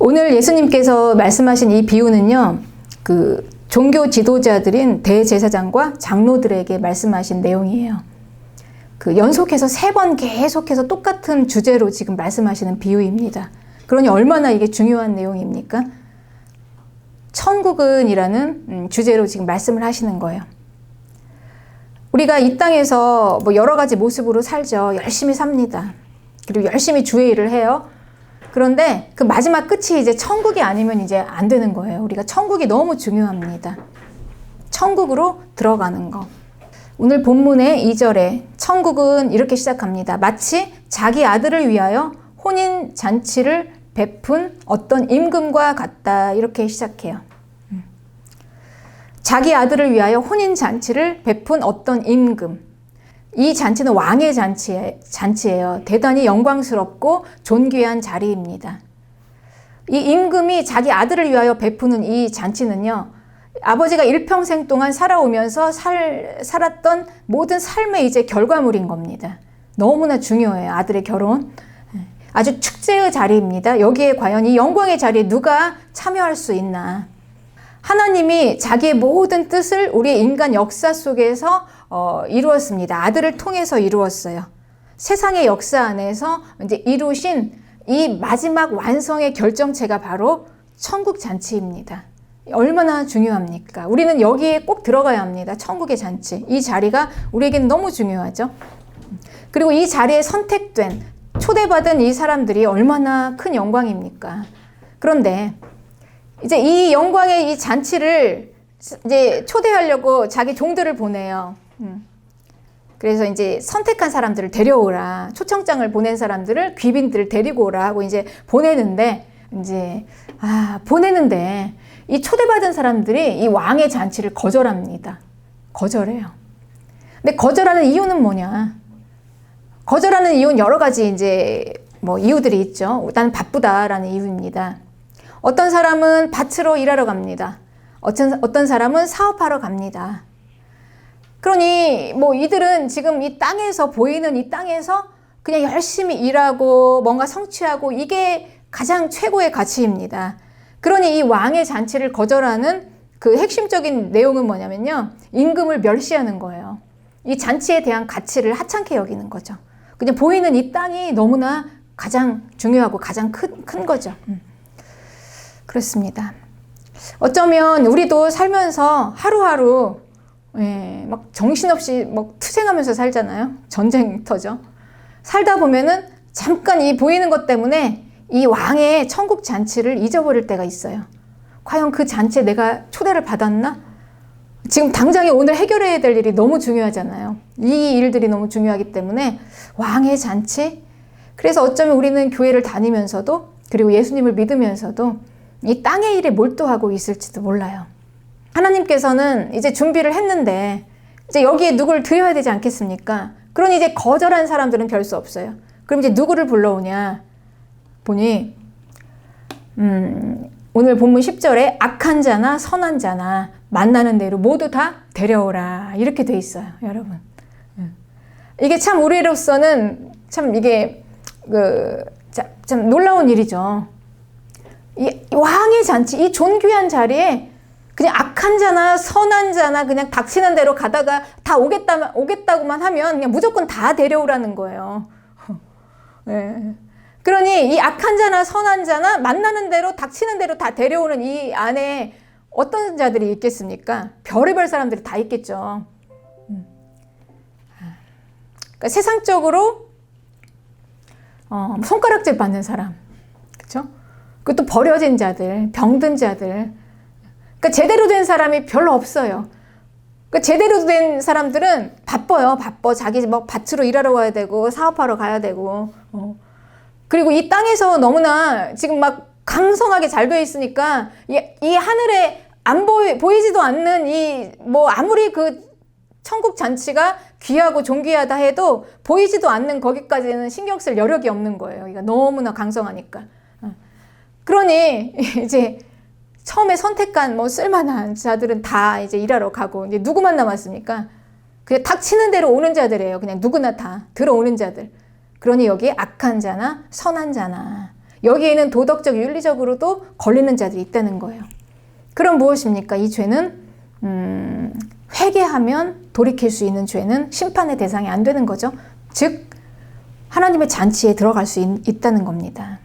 오늘 예수님께서 말씀하신 이 비유는요, 그 종교 지도자들인 대제사장과 장로들에게 말씀하신 내용이에요. 그 연속해서 3번 계속해서 똑같은 주제로 지금 말씀하시는 비유입니다. 그러니 얼마나 이게 중요한 내용입니까? 천국은 이라는 주제로 지금 말씀을 하시는 거예요. 우리가 이 땅에서 뭐 여러 가지 모습으로 살죠. 열심히 삽니다. 그리고 열심히 주의 일을 해요. 그런데 그 마지막 끝이 이제 천국이 아니면 이제 안 되는 거예요. 우리가 천국이 너무 중요합니다. 천국으로 들어가는 거. 오늘 본문의 2절에 천국은 이렇게 시작합니다. 마치 자기 아들을 위하여 혼인 잔치를 베푼 어떤 임금과 같다. 이렇게 시작해요. 자기 아들을 위하여 혼인 잔치를 베푼 어떤 임금. 이 잔치는 왕의 잔치예요. 대단히 영광스럽고 존귀한 자리입니다. 이 임금이 자기 아들을 위하여 베푸는 이 잔치는요, 아버지가 일평생 동안 살아오면서 살았던 모든 삶의 이제 결과물인 겁니다. 너무나 중요해요. 아들의 결혼. 아주 축제의 자리입니다. 여기에 과연 이 영광의 자리에 누가 참여할 수 있나. 하나님이 자기의 모든 뜻을 우리의 인간 역사 속에서 이루었습니다. 아들을 통해서 이루었어요. 세상의 역사 안에서 이제 이루신 이 마지막 완성의 결정체가 바로 천국 잔치입니다. 얼마나 중요합니까? 우리는 여기에 꼭 들어가야 합니다. 천국의 잔치. 이 자리가 우리에게는 너무 중요하죠. 그리고 이 자리에 선택된, 초대받은 이 사람들이 얼마나 큰 영광입니까? 그런데 이제 이 영광의 이 잔치를 이제 초대하려고 자기 종들을 보내요. 그래서 이제 선택한 사람들을 데려오라. 초청장을 보낸 사람들을, 귀빈들을 데리고 오라 하고 이제 보내는데, 보내는데 이 초대받은 사람들이 이 왕의 잔치를 거절합니다. 거절해요. 근데 거절하는 이유는 뭐냐? 거절하는 이유는 여러 가지 이제 뭐 이유들이 있죠. 나는 바쁘다라는 이유입니다. 어떤 사람은 밭으로 일하러 갑니다. 어떤 사람은 사업하러 갑니다. 그러니 뭐 이들은 지금 이 땅에서 보이는 이 땅에서 그냥 열심히 일하고 뭔가 성취하고 이게 가장 최고의 가치입니다. 그러니 이 왕의 잔치를 거절하는 그 핵심적인 내용은 뭐냐면요. 임금을 멸시하는 거예요. 이 잔치에 대한 가치를 하찮게 여기는 거죠. 그냥 보이는 이 땅이 너무나 가장 중요하고 가장 큰 거죠. 그렇습니다. 어쩌면 우리도 살면서 하루하루 막 정신없이 막 투쟁하면서 살잖아요. 전쟁터죠. 살다 보면은 잠깐 이 보이는 것 때문에 이 왕의 천국 잔치를 잊어버릴 때가 있어요. 과연 그 잔치에 내가 초대를 받았나? 지금 당장에 오늘 해결해야 될 일이 너무 중요하잖아요. 이 일들이 너무 중요하기 때문에 왕의 잔치? 그래서 어쩌면 우리는 교회를 다니면서도 그리고 예수님을 믿으면서도 이 땅의 일에 몰두하고 있을지도 몰라요. 하나님께서는 이제 준비를 했는데 이제 여기에 누구를 드려야 되지 않겠습니까? 그러니 이제 거절한 사람들은 별 수 없어요. 그럼 이제 누구를 불러오냐? 보니 오늘 본문 10절에 악한 자나 선한 자나 만나는 대로 모두 다 데려오라 이렇게 돼 있어요. 여러분. 이게 참 우리로서는 참 이게 참 놀라운 일이죠. 이 왕의 잔치, 이 존귀한 자리에 그냥 악한 자나 선한 자나 그냥 닥치는 대로 가다가 다 오겠다고만 하면 그냥 무조건 다 데려오라는 거예요. 네. 그러니 이 악한 자나 선한 자나 만나는 대로 닥치는 대로 다 데려오는 이 안에 어떤 자들이 있겠습니까? 별의별 사람들이 다 있겠죠. 그러니까 세상적으로 손가락질 받는 사람, 그렇죠? 그리고 또 버려진 자들, 병든 자들. 그러니까 제대로 된 사람이 별로 없어요. 그러니까 제대로 된 사람들은 바빠요. 바빠. 자기 뭐 밭으로 일하러 가야 되고 사업하러 가야 되고. 그리고 이 땅에서 너무나 지금 막 강성하게 잘 되어 있으니까 이 하늘에 안 보이지도 않는 이 뭐 아무리 그 천국 잔치가 귀하고 존귀하다 해도 보이지도 않는 거기까지는 신경 쓸 여력이 없는 거예요. 그러니까 너무나 강성하니까. 그러니 이제 처음에 선택한 뭐 쓸만한 자들은 다 이제 일하러 가고 이제 누구만 남았습니까? 그냥 닥치는 대로 오는 자들이에요. 그냥 누구나 다 들어오는 자들. 그러니 여기 악한 자나 선한 자나 여기에는 도덕적, 윤리적으로도 걸리는 자들이 있다는 거예요. 그럼 무엇입니까? 이 죄는 회개하면 돌이킬 수 있는 죄는 심판의 대상이 안 되는 거죠. 즉 하나님의 잔치에 들어갈 수 있다는 겁니다.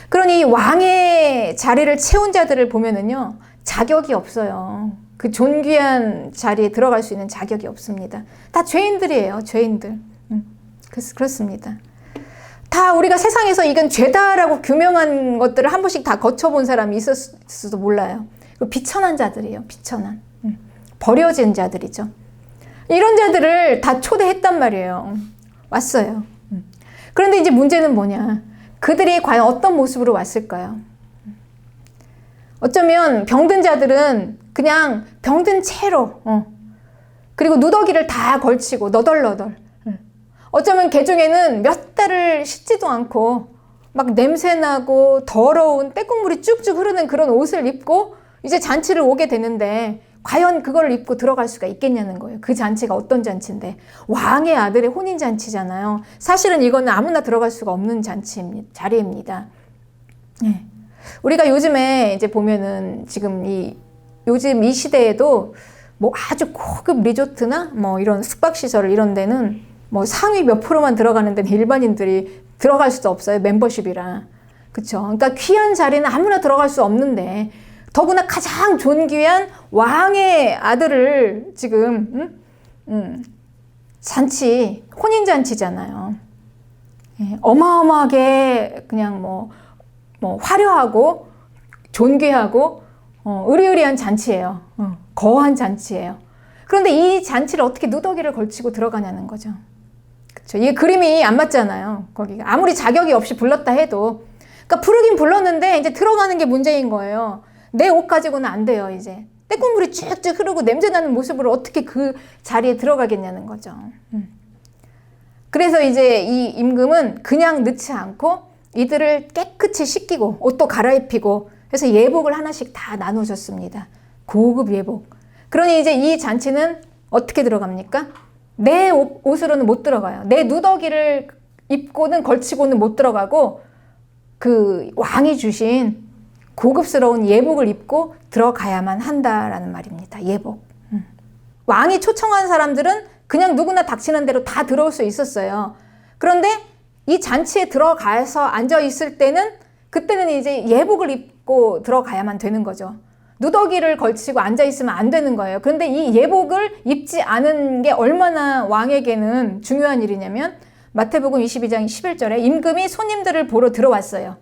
그러니 왕의 자리를 채운 자들을 보면은요, 자격이 없어요. 그 존귀한 자리에 들어갈 수 있는 자격이 없습니다. 다 죄인들이에요. 죄인들. 그렇습니다. 다 우리가 세상에서 이건 죄다라고 규명한 것들을 한 번씩 다 거쳐본 사람이 있었을지도 몰라요. 비천한 자들이에요. 비천한. 버려진 자들이죠. 이런 자들을 다 초대했단 말이에요. 왔어요. 그런데 이제 문제는 뭐냐. 그들이 과연 어떤 모습으로 왔을까요? 어쩌면 병든 자들은 그냥 병든 채로, 그리고 누더기를 다 걸치고 너덜너덜. 어쩌면 개 중에는 몇 달을 씻지도 않고 막 냄새나고 더러운 떼국물이 쭉쭉 흐르는 그런 옷을 입고 이제 잔치를 오게 되는데 과연 그걸 입고 들어갈 수가 있겠냐는 거예요. 그 잔치가 어떤 잔치인데. 왕의 아들의 혼인잔치잖아요. 사실은 이거는 아무나 들어갈 수가 없는 자리입니다. 네. 우리가 요즘에 이제 보면은 지금 요즘 이 시대에도 뭐 아주 고급 리조트나 뭐 이런 숙박시설 이런 데는 뭐 상위 몇 프로만 들어가는 데는 일반인들이 들어갈 수도 없어요. 멤버십이라. 그쵸? 그러니까 귀한 자리는 아무나 들어갈 수 없는데 더구나 가장 존귀한 왕의 아들을 지금 잔치, 혼인잔치잖아요. 예, 어마어마하게 그냥 뭐 화려하고 존귀하고 의리의리한 잔치예요. 거한 잔치예요. 그런데 이 잔치를 어떻게 누더기를 걸치고 들어가냐는 거죠. 그쵸? 이 그림이 안 맞잖아요. 거기가 아무리 자격이 없이 불렀다 해도, 그러니까 부르긴 불렀는데 이제 들어가는 게 문제인 거예요. 내 옷 가지고는 안 돼요. 이제 떼국물이 쭉쭉 흐르고 냄새나는 모습으로 어떻게 그 자리에 들어가겠냐는 거죠. 그래서 이제 이 임금은 그냥 넣지 않고 이들을 깨끗이 씻기고 옷도 갈아입히고 해서 예복을 하나씩 다 나눠줬습니다. 고급 예복. 그러니 이제 이 잔치는 어떻게 들어갑니까? 내 옷으로는 못 들어가요. 내 누더기를 입고는 걸치고는 못 들어가고 그 왕이 주신 고급스러운 예복을 입고 들어가야만 한다라는 말입니다. 예복. 왕이 초청한 사람들은 그냥 누구나 닥치는 대로 다 들어올 수 있었어요. 그런데 이 잔치에 들어가서 앉아 있을 때는 그때는 이제 예복을 입고 들어가야만 되는 거죠. 누더기를 걸치고 앉아 있으면 안 되는 거예요. 그런데 이 예복을 입지 않은 게 얼마나 왕에게는 중요한 일이냐면 마태복음 22장 11절에 임금이 손님들을 보러 들어왔어요.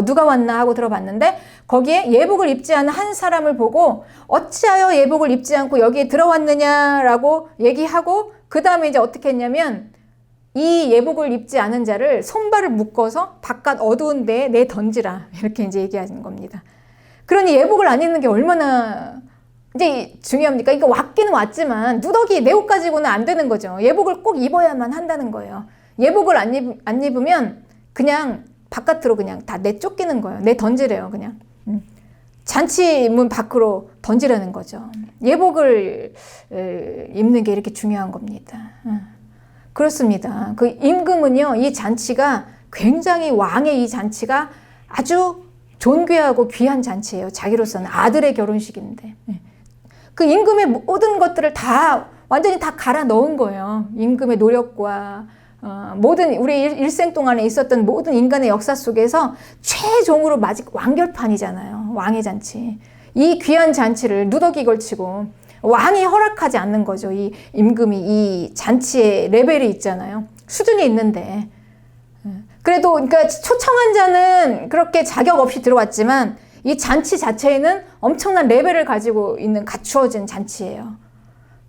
누가 왔나 하고 들어봤는데 거기에 예복을 입지 않은 한 사람을 보고 어찌하여 예복을 입지 않고 여기에 들어왔느냐라고 얘기하고 그 다음에 이제 어떻게 했냐면 이 예복을 입지 않은 자를 손발을 묶어서 바깥 어두운 데에 내던지라 이렇게 이제 얘기하는 겁니다. 그러니 예복을 안 입는 게 얼마나 이제 중요합니까? 이거 왔기는 왔지만 누더기 내 옷 가지고는 안 되는 거죠. 예복을 꼭 입어야만 한다는 거예요. 예복을 안 입으면 그냥 바깥으로 그냥 다 내쫓기는 거예요. 내던지래요, 그냥. 잔치 문 밖으로 던지라는 거죠. 예복을 입는 게 이렇게 중요한 겁니다. 그렇습니다. 그 임금은요, 이 잔치가 굉장히 왕의 이 잔치가 아주 존귀하고 귀한 잔치예요. 자기로서는 아들의 결혼식인데. 그 임금의 모든 것들을 다 완전히 다 갈아 넣은 거예요. 임금의 노력과 모든 우리 일생 동안에 있었던 모든 인간의 역사 속에서 최종으로 마지막 완결판이잖아요. 왕의 잔치. 이 귀한 잔치를 누더기 걸치고 왕이 허락하지 않는 거죠. 이 임금이 이 잔치의 레벨이 있잖아요. 수준이 있는데. 그래도 그러니까 초청한 자는 그렇게 자격 없이 들어왔지만 이 잔치 자체에는 엄청난 레벨을 가지고 있는 갖추어진 잔치예요.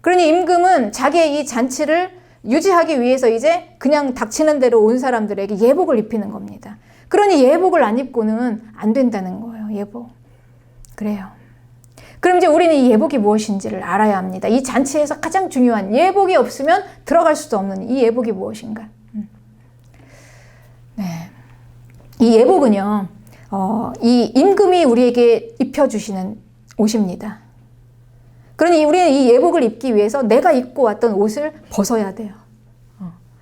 그러니 임금은 자기의 이 잔치를 유지하기 위해서 이제 그냥 닥치는 대로 온 사람들에게 예복을 입히는 겁니다. 그러니 예복을 안 입고는 안 된다는 거예요. 예복. 그래요. 그럼 이제 우리는 이 예복이 무엇인지를 알아야 합니다. 이 잔치에서 가장 중요한 예복이 없으면 들어갈 수도 없는 이 예복이 무엇인가? 네. 이 예복은요, 이 임금이 우리에게 입혀주시는 옷입니다. 그러니 우리는 이 예복을 입기 위해서 내가 입고 왔던 옷을 벗어야 돼요.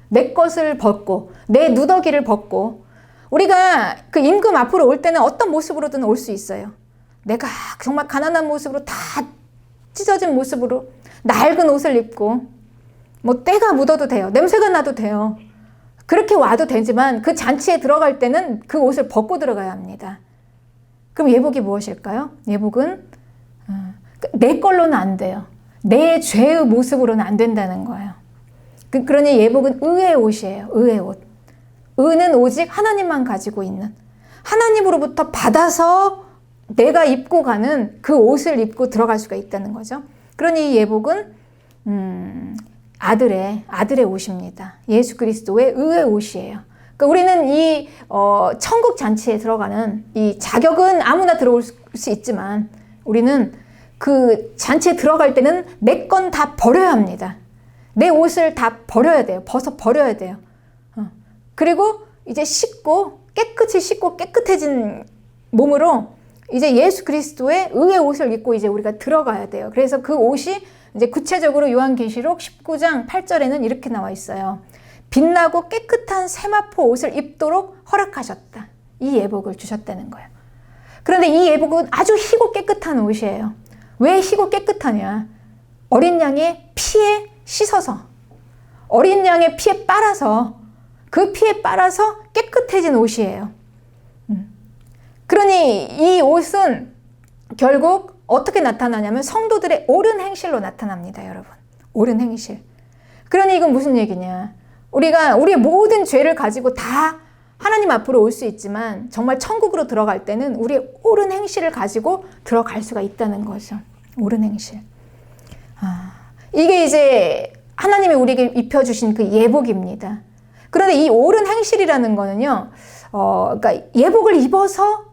내 것을 벗고 내 누더기를 벗고 우리가 그 임금 앞으로 올 때는 어떤 모습으로든 올 수 있어요. 내가 정말 가난한 모습으로, 다 찢어진 모습으로 낡은 옷을 입고, 뭐 때가 묻어도 돼요. 냄새가 나도 돼요. 그렇게 와도 되지만 그 잔치에 들어갈 때는 그 옷을 벗고 들어가야 합니다. 그럼 예복이 무엇일까요? 예복은 내 걸로는 안 돼요. 내 죄의 모습으로는 안 된다는 거예요. 그러니 예복은 의의 옷이에요. 의의 옷. 의는 오직 하나님만 가지고 있는, 하나님으로부터 받아서 내가 입고 가는 그 옷을 입고 들어갈 수가 있다는 거죠. 그러니 예복은 아들의 옷입니다. 예수 그리스도의 의의 옷이에요. 그러니까 우리는 이 천국 잔치에 들어가는 이 자격은 아무나 들어올 수 있지만, 우리는 그 잔치에 들어갈 때는 내 건 다 버려야 합니다. 내 옷을 다 버려야 돼요. 벗어 버려야 돼요. 그리고 이제 깨끗이 씻고 깨끗해진 몸으로 이제 예수 그리스도의 의의 옷을 입고 이제 우리가 들어가야 돼요. 그래서 그 옷이 이제 구체적으로 요한계시록 19장 8절에는 이렇게 나와 있어요. 빛나고 깨끗한 세마포 옷을 입도록 허락하셨다. 이 예복을 주셨다는 거예요. 그런데 이 예복은 아주 희고 깨끗한 옷이에요. 왜 희고 깨끗하냐? 어린 양의 피에 씻어서, 어린 양의 피에 빨아서, 그 피에 빨아서 깨끗해진 옷이에요. 그러니 이 옷은 결국 어떻게 나타나냐면 성도들의 옳은 행실로 나타납니다, 여러분. 옳은 행실. 그러니 이건 무슨 얘기냐? 우리가 우리의 모든 죄를 가지고 다 하나님 앞으로 올 수 있지만 정말 천국으로 들어갈 때는 우리의 옳은 행실을 가지고 들어갈 수가 있다는 거죠. 옳은 행실. 이게 이제 하나님이 우리에게 입혀주신 그 예복입니다. 그런데 이 옳은 행실이라는 거는요, 그러니까 예복을 입어서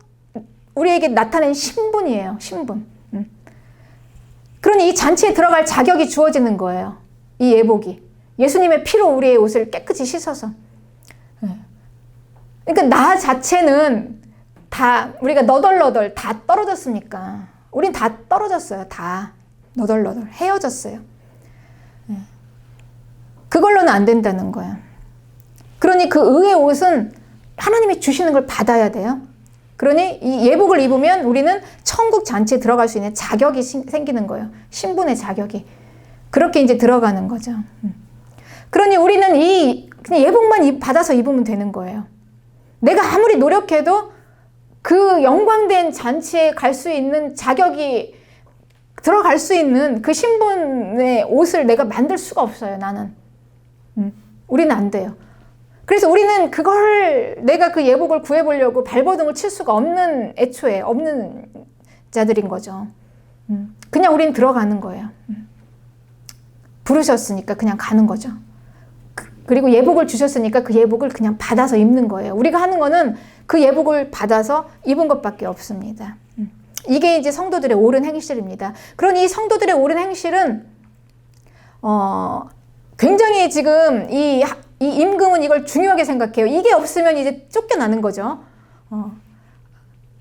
우리에게 나타낸 신분이에요. 신분. 그러니 이 잔치에 들어갈 자격이 주어지는 거예요. 이 예복이. 예수님의 피로 우리의 옷을 깨끗이 씻어서. 그러니까 나 자체는 다 우리가 너덜너덜 다 떨어졌으니까. 우린 다 떨어졌어요. 다 너덜너덜 헤어졌어요. 그걸로는 안 된다는 거예요. 그러니 그 의의 옷은 하나님이 주시는 걸 받아야 돼요. 그러니 이 예복을 입으면 우리는 천국 잔치에 들어갈 수 있는 자격이 생기는 거예요. 신분의 자격이. 그렇게 이제 들어가는 거죠. 그러니 우리는 그냥 예복만 받아서 입으면 되는 거예요. 내가 아무리 노력해도 그 영광된 잔치에 갈 수 있는 자격이, 들어갈 수 있는 그 신분의 옷을 내가 만들 수가 없어요, 나는. 우리는 안 돼요. 그래서 우리는 내가 그 예복을 구해보려고 발버둥을 칠 수가 없는, 애초에 없는 자들인 거죠. 그냥 우리는 들어가는 거예요. 부르셨으니까 그냥 가는 거죠. 그리고 예복을 주셨으니까 그 예복을 그냥 받아서 입는 거예요. 우리가 하는 거는 그 예복을 받아서 입은 것밖에 없습니다. 이게 이제 성도들의 옳은 행실입니다. 그러니 이 성도들의 옳은 행실은 굉장히 지금 이 임금은 이걸 중요하게 생각해요. 이게 없으면 이제 쫓겨나는 거죠.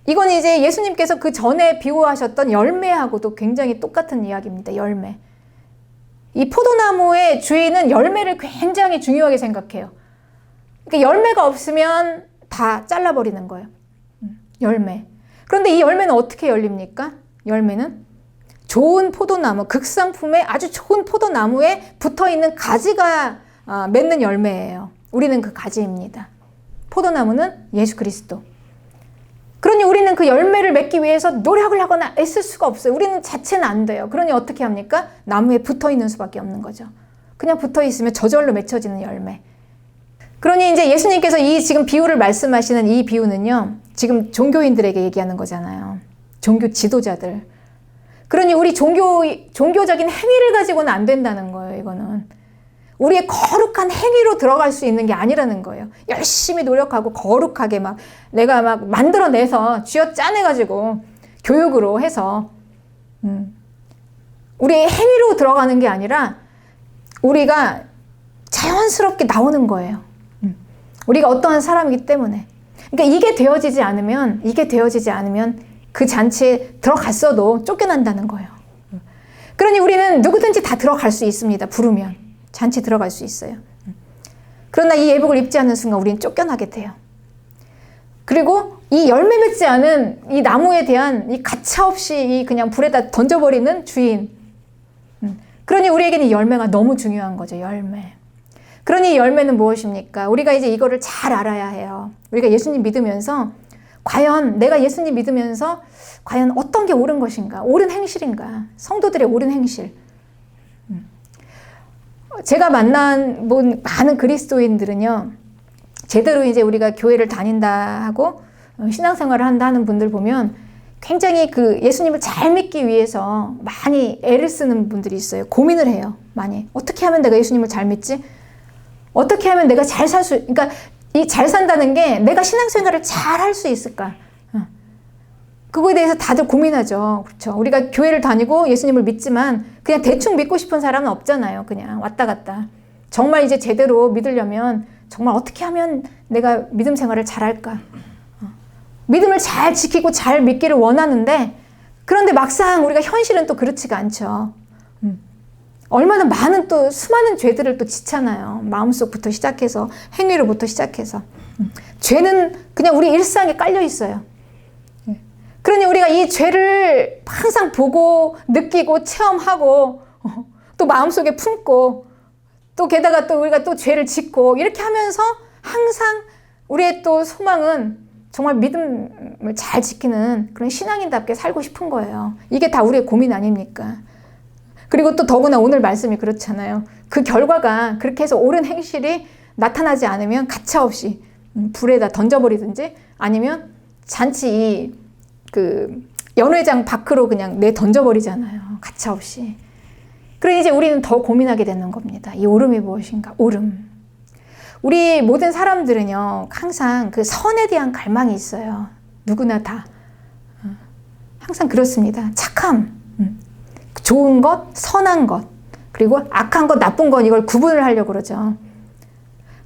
이건 이제 예수님께서 그 전에 비유하셨던 열매하고도 굉장히 똑같은 이야기입니다. 열매. 이 포도나무의 주인은 열매를 굉장히 중요하게 생각해요. 그러니까 열매가 없으면 다 잘라버리는 거예요. 열매. 그런데 이 열매는 어떻게 열립니까? 열매는 좋은 포도나무, 극상품의 아주 좋은 포도나무에 붙어있는 가지가 맺는 열매예요. 우리는 그 가지입니다. 포도나무는 예수 그리스도. 그러니 우리는 그 열매를 맺기 위해서 노력을 하거나 애쓸 수가 없어요. 우리는 자체는 안 돼요. 그러니 어떻게 합니까? 나무에 붙어있는 수밖에 없는 거죠. 그냥 붙어있으면 저절로 맺혀지는 열매. 그러니 이제 예수님께서 이 지금 비유를 말씀하시는 이 비유는요, 지금 종교인들에게 얘기하는 거잖아요. 종교 지도자들. 그러니 우리 종교적인 행위를 가지고는 안 된다는 거예요, 이거는. 우리의 거룩한 행위로 들어갈 수 있는 게 아니라는 거예요. 열심히 노력하고 거룩하게 내가 만들어내서 쥐어 짜내가지고 교육으로 해서 우리의 행위로 들어가는 게 아니라 우리가 자연스럽게 나오는 거예요. 우리가 어떠한 사람이기 때문에. 그러니까 이게 되어지지 않으면 그 잔치에 들어갔어도 쫓겨난다는 거예요. 그러니 우리는 누구든지 다 들어갈 수 있습니다. 부르면. 잔치 들어갈 수 있어요. 그러나 이 예복을 입지 않는 순간 우리는 쫓겨나게 돼요. 그리고 이 열매 맺지 않은 이 나무에 대한 이 가차없이 이 그냥 불에다 던져버리는 주인. 그러니 우리에게는 이 열매가 너무 중요한 거죠. 열매. 그러니 이 열매는 무엇입니까? 우리가 이제 이거를 잘 알아야 해요. 우리가 예수님 믿으면서 과연 내가 예수님 믿으면서 과연 어떤 게 옳은 것인가? 옳은 행실인가? 성도들의 옳은 행실. 제가 만난 많은 그리스도인들은요, 제대로 이제 우리가 교회를 다닌다 하고 신앙생활을 한다 하는 분들 보면 굉장히 그 예수님을 잘 믿기 위해서 많이 애를 쓰는 분들이 있어요. 고민을 해요. 많이. 어떻게 하면 내가 예수님을 잘 믿지? 어떻게 하면 내가 잘 살 수, 그러니까 이 잘 산다는 게 내가 신앙생활을 잘 할 수 있을까? 그거에 대해서 다들 고민하죠. 그렇죠. 우리가 교회를 다니고 예수님을 믿지만 그냥 대충 믿고 싶은 사람은 없잖아요. 그냥 왔다 갔다. 정말 이제 제대로 믿으려면 정말 어떻게 하면 내가 믿음 생활을 잘할까? 믿음을 잘 지키고 잘 믿기를 원하는데, 그런데 막상 우리가 현실은 또 그렇지가 않죠. 얼마나 많은 또 수많은 죄들을 또 짓잖아요. 마음속부터 시작해서 행위로부터 시작해서. 죄는 그냥 우리 일상에 깔려 있어요. 그러니 우리가 이 죄를 항상 보고 느끼고 체험하고 또 마음속에 품고 또 게다가 또 우리가 또 죄를 짓고 이렇게 하면서 항상 우리의 또 소망은 정말 믿음을 잘 지키는 그런 신앙인답게 살고 싶은 거예요. 이게 다 우리의 고민 아닙니까? 그리고 또 더구나 오늘 말씀이 그렇잖아요. 그 결과가 그렇게 해서 옳은 행실이 나타나지 않으면 가차없이 불에다 던져버리든지 아니면 잔치 그 연회장 밖으로 그냥 내 던져버리잖아요. 가차없이. 그러니 이제 우리는 더 고민하게 되는 겁니다. 이 옳음이 무엇인가? 옳음. 우리 모든 사람들은요, 항상 그 선에 대한 갈망이 있어요. 누구나 다. 항상 그렇습니다. 착함, 좋은 것, 선한 것, 그리고 악한 것, 나쁜 것, 이걸 구분을 하려고 그러죠.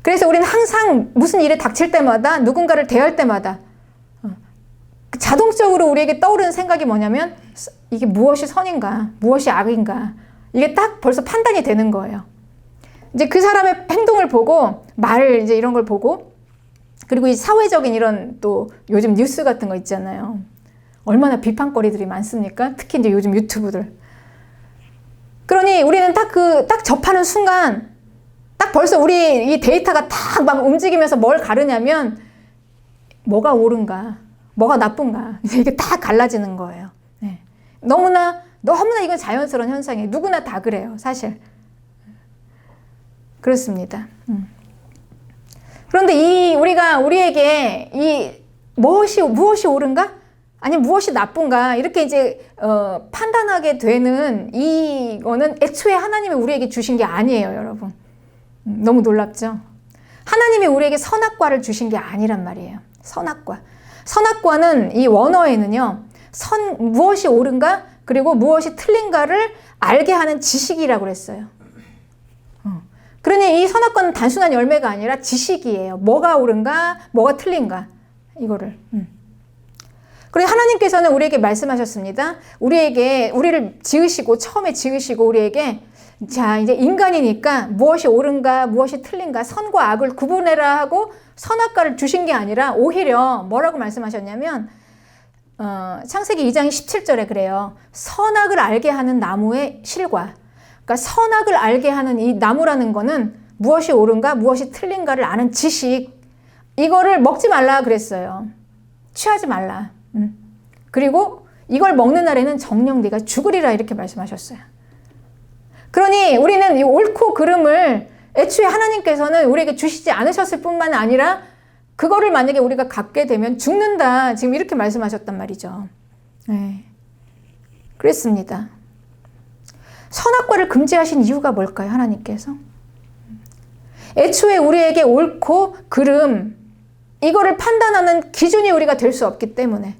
그래서 우리는 항상 무슨 일이 닥칠 때마다, 누군가를 대할 때마다 자동적으로 우리에게 떠오르는 생각이 뭐냐면 이게 무엇이 선인가, 무엇이 악인가, 이게 딱 벌써 판단이 되는 거예요. 이제 그 사람의 행동을 보고, 말을 이제 이런 걸 보고, 그리고 이 사회적인 이런 또 요즘 뉴스 같은 거 있잖아요. 얼마나 비판거리들이 많습니까? 특히 이제 요즘 유튜브들. 그러니 우리는 딱 접하는 순간, 딱 벌써 우리 이 데이터가 딱 막 움직이면서 뭘 가르냐면, 뭐가 옳은가, 뭐가 나쁜가, 이게 딱 갈라지는 거예요. 네. 너무나 이건 자연스러운 현상이에요. 누구나 다 그래요, 사실. 그렇습니다. 그런데 우리에게 무엇이 옳은가? 아니면 무엇이 나쁜가? 이렇게 이제, 판단하게 되는 이거는 애초에 하나님이 우리에게 주신 게 아니에요, 여러분. 너무 놀랍죠? 하나님이 우리에게 선악과를 주신 게 아니란 말이에요. 선악과. 선악과는 이 원어에는요, 무엇이 옳은가? 그리고 무엇이 틀린가를 알게 하는 지식이라고 그랬어요. 그러니 이 선악과는 단순한 열매가 아니라 지식이에요. 뭐가 옳은가, 뭐가 틀린가, 이거를. 그리고 하나님께서는 우리에게 말씀하셨습니다. 우리를 처음에 지으시고 우리에게, 자, 이제 인간이니까 무엇이 옳은가, 무엇이 틀린가, 선과 악을 구분해라 하고 선악과를 주신 게 아니라 오히려 뭐라고 말씀하셨냐면, 창세기 2장 17절에 그래요. 선악을 알게 하는 나무의 실과, 그러니까 선악을 알게 하는 이 나무라는 거는 무엇이 옳은가, 무엇이 틀린가를 아는 지식, 이거를 먹지 말라 그랬어요. 취하지 말라. 그리고 이걸 먹는 날에는 정녕 네가 죽으리라, 이렇게 말씀하셨어요. 그러니 우리는 이 옳고 그름을 애초에 하나님께서는 우리에게 주시지 않으셨을 뿐만 아니라 그거를 만약에 우리가 갖게 되면 죽는다, 지금 이렇게 말씀하셨단 말이죠. 네. 그랬습니다. 선악과를 금지하신 이유가 뭘까요, 하나님께서? 애초에 우리에게 옳고 그름, 이거를 판단하는 기준이 우리가 될 수 없기 때문에.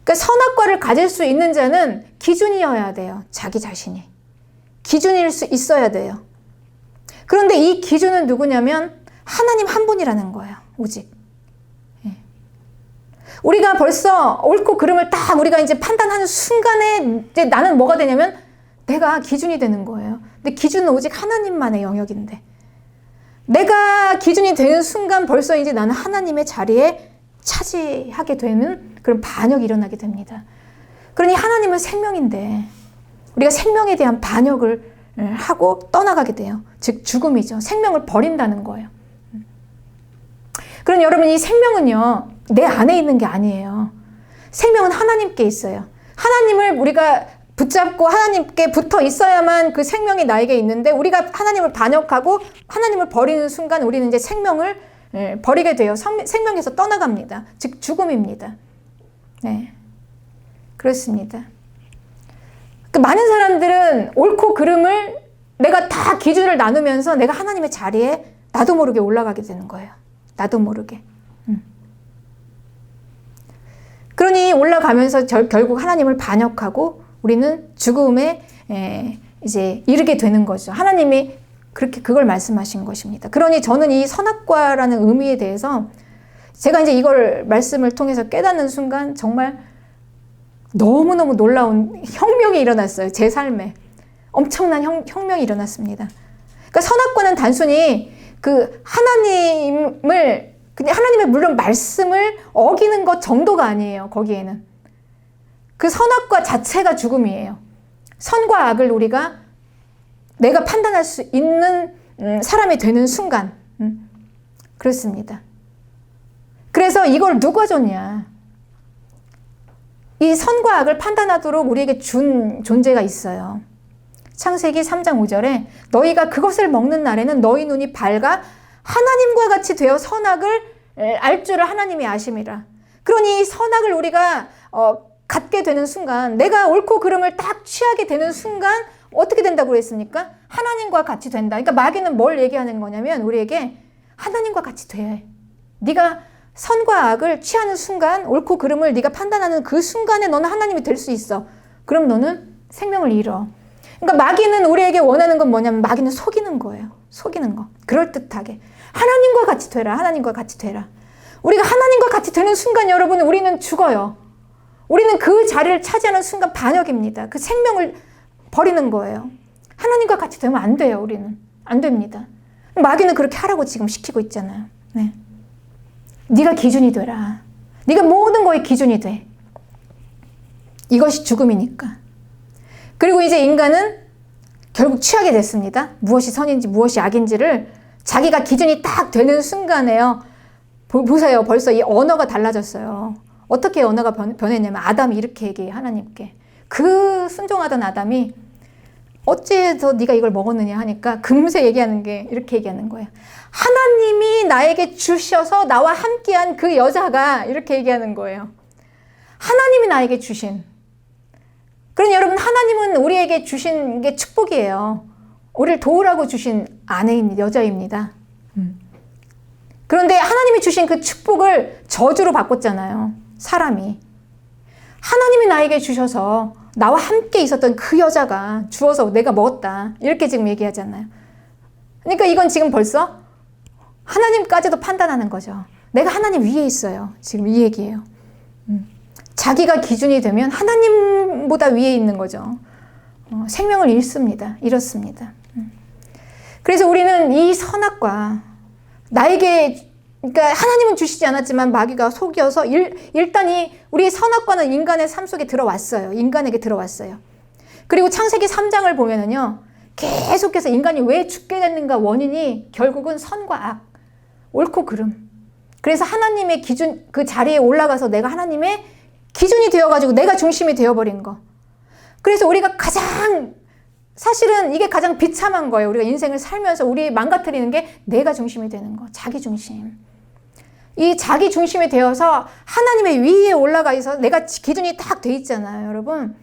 그러니까 선악과를 가질 수 있는 자는 기준이어야 돼요. 자기 자신이. 기준일 수 있어야 돼요. 그런데 이 기준은 누구냐면 하나님 한 분이라는 거예요. 오직. 우리가 벌써 옳고 그름을 딱 우리가 이제 판단하는 순간에 이제 나는 뭐가 되냐면 내가 기준이 되는 거예요. 근데 기준은 오직 하나님만의 영역인데, 내가 기준이 되는 순간 벌써 이제 나는 하나님의 자리에 차지하게 되는 그런 반역이 일어나게 됩니다. 그러니 하나님은 생명인데 우리가 생명에 대한 반역을 하고 떠나가게 돼요. 즉 죽음이죠. 생명을 버린다는 거예요. 그러니 여러분, 이 생명은요, 내 안에 있는 게 아니에요. 생명은 하나님께 있어요. 하나님을 우리가 붙잡고 하나님께 붙어 있어야만 그 생명이 나에게 있는데, 우리가 하나님을 반역하고 하나님을 버리는 순간 우리는 이제 생명을 버리게 돼요. 생명에서 떠나갑니다. 즉 죽음입니다. 네, 그렇습니다. 많은 사람들은 옳고 그름을 내가 다 기준을 나누면서 내가 하나님의 자리에 나도 모르게 올라가게 되는 거예요. 나도 모르게. 그러니 올라가면서 결국 하나님을 반역하고 우리는 죽음에 이제 이르게 되는 거죠. 하나님이 그렇게 그걸 말씀하신 것입니다. 그러니 저는 이 선악과라는 의미에 대해서 제가 이제 이걸 말씀을 통해서 깨닫는 순간 정말 너무너무 놀라운 혁명이 일어났어요. 제 삶에. 엄청난 혁명이 일어났습니다. 그러니까 선악과는 단순히 그 하나님을, 그냥 하나님의 물론 말씀을 어기는 것 정도가 아니에요. 거기에는. 그 선악과 자체가 죽음이에요. 선과 악을 내가 판단할 수 있는 사람이 되는 순간. 그렇습니다. 그래서 이걸 누가 줬냐. 이 선과 악을 판단하도록 우리에게 준 존재가 있어요. 창세기 3장 5절에 너희가 그것을 먹는 날에는 너희 눈이 밝아 하나님과 같이 되어 선악을 알 줄을 하나님이 아심이라. 그러니 선악을 우리가 갖게 되는 순간, 내가 옳고 그름을 딱 취하게 되는 순간 어떻게 된다고 그랬습니까? 하나님과 같이 된다. 그러니까 마귀는 뭘 얘기하는 거냐면 우리에게 하나님과 같이 돼. 네가 선과 악을 취하는 순간, 옳고 그름을 네가 판단하는 그 순간에 너는 하나님이 될 수 있어. 그럼 너는 생명을 잃어. 그러니까 마귀는 우리에게 원하는 건 뭐냐면 마귀는 속이는 거예요. 속이는 거. 그럴듯하게. 하나님과 같이 되라. 하나님과 같이 되라. 우리가 하나님과 같이 되는 순간 여러분, 우리는 죽어요. 우리는 그 자리를 차지하는 순간 반역입니다. 그 생명을 버리는 거예요. 하나님과 같이 되면 안 돼요. 우리는. 안 됩니다. 마귀는 그렇게 하라고 지금 시키고 있잖아요. 네. 네가 기준이 되라. 네가 모든 거의 기준이 돼. 이것이 죽음이니까. 그리고 이제 인간은 결국 취하게 됐습니다. 무엇이 선인지 무엇이 악인지를 자기가 기준이 딱 되는 순간에요. 보세요. 벌써 이 언어가 달라졌어요. 어떻게 언어가 변했냐면 아담이 이렇게 얘기해. 하나님께. 그 순종하던 아담이 어찌해서 네가 이걸 먹었느냐 하니까 금세 얘기하는 게 이렇게 얘기하는 거예요. 하나님이 나에게 주셔서 나와 함께한 그 여자가, 이렇게 얘기하는 거예요. 하나님이 나에게 주신. 그러니 여러분, 하나님은 우리에게 주신 게 축복이에요. 우리를 도우라고 주신 아내입니다. 여자입니다. 그런데 하나님이 주신 그 축복을 저주로 바꿨잖아요. 사람이. 하나님이 나에게 주셔서 나와 함께 있었던 그 여자가 주어서 내가 먹었다. 이렇게 지금 얘기하잖아요. 그러니까 이건 지금 벌써 하나님까지도 판단하는 거죠. 내가 하나님 위에 있어요. 지금 이 얘기예요. 자기가 기준이 되면 하나님보다 위에 있는 거죠. 생명을 잃습니다. 잃었습니다. 그래서 우리는 이 선악과 나에게, 그러니까 하나님은 주시지 않았지만 마귀가 속여서 일단 우리 선악과는 인간의 삶 속에 들어왔어요. 인간에게 들어왔어요. 그리고 창세기 3장을 보면은요, 계속해서 인간이 왜 죽게 됐는가 원인이 결국은 선과 악, 옳고 그름. 그래서 하나님의 기준, 그 자리에 올라가서 내가 하나님의 기준이 되어가지고 내가 중심이 되어버린 거. 그래서 우리가 사실은 이게 가장 비참한 거예요. 우리가 인생을 살면서 우리 망가뜨리는 게 내가 중심이 되는 거. 자기 중심. 이 자기 중심이 되어서 하나님의 위에 올라가 있어서 내가 기준이 딱 돼 있잖아요. 여러분.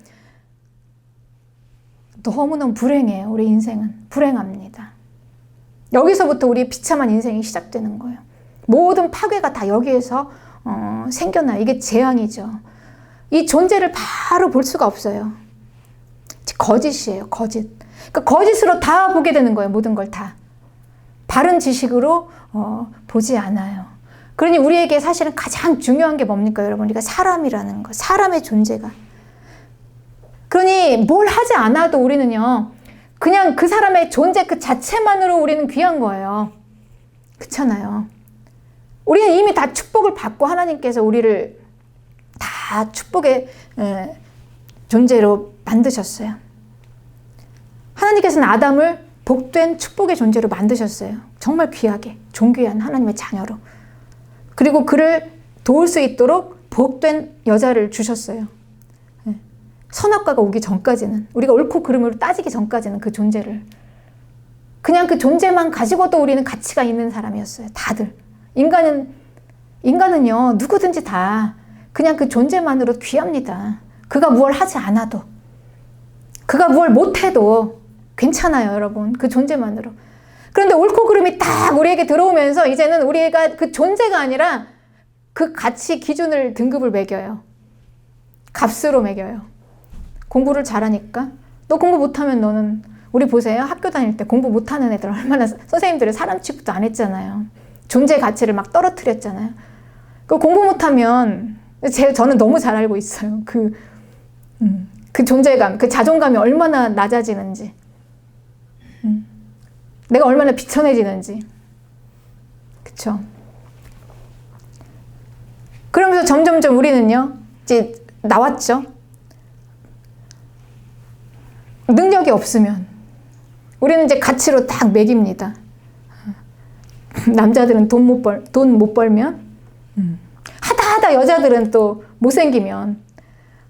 너무너무 불행해요. 우리 인생은. 불행합니다. 여기서부터 우리 비참한 인생이 시작되는 거예요. 모든 파괴가 다 여기에서 생겨나요. 이게 재앙이죠. 이 존재를 바로 볼 수가 없어요. 거짓이에요. 거짓. 그러니까 거짓으로 다 보게 되는 거예요. 모든 걸 다. 바른 지식으로 보지 않아요. 그러니 우리에게 사실은 가장 중요한 게 뭡니까, 여러분? 우리가 사람이라는 거. 사람의 존재가. 그러니 뭘 하지 않아도 우리는요, 그냥 그 사람의 존재 그 자체만으로 우리는 귀한 거예요. 그렇잖아요. 우리는 이미 다 축복을 받고 하나님께서 우리를 다 축복의 존재로 만드셨어요. 하나님께서는 아담을 복된 축복의 존재로 만드셨어요. 정말 귀하게, 존귀한 하나님의 자녀로. 그리고 그를 도울 수 있도록 복된 여자를 주셨어요. 선악과가 오기 전까지는, 우리가 옳고 그름으로 따지기 전까지는 그 존재를, 그냥 그 존재만 가지고도 우리는 가치가 있는 사람이었어요. 다들. 인간은요, 누구든지 다 그냥 그 존재만으로 귀합니다. 그가 무얼 하지 않아도, 그가 무얼 못해도 괜찮아요, 여러분. 그 존재만으로. 그런데 옳고 그름이 딱 우리에게 들어오면서 이제는 우리가 그 존재가 아니라 그 가치 기준을, 등급을 매겨요. 값으로 매겨요. 공부를 잘하니까, 너 공부 못하면 너는, 우리 보세요. 학교 다닐 때 공부 못하는 애들 얼마나 선생님들이 사람 취급도 안 했잖아요. 존재 가치를 막 떨어뜨렸잖아요. 그 공부 못하면, 저는 너무 잘 알고 있어요. 그 존재감, 그 자존감이 얼마나 낮아지는지, 내가 얼마나 비천해지는지. 그쵸? 그러면서 점점점 우리는요, 이제 나왔죠? 능력이 없으면 우리는 이제 가치로 딱 매깁니다. 남자들은 돈 못 벌면, 하다 여자들은 또 못생기면,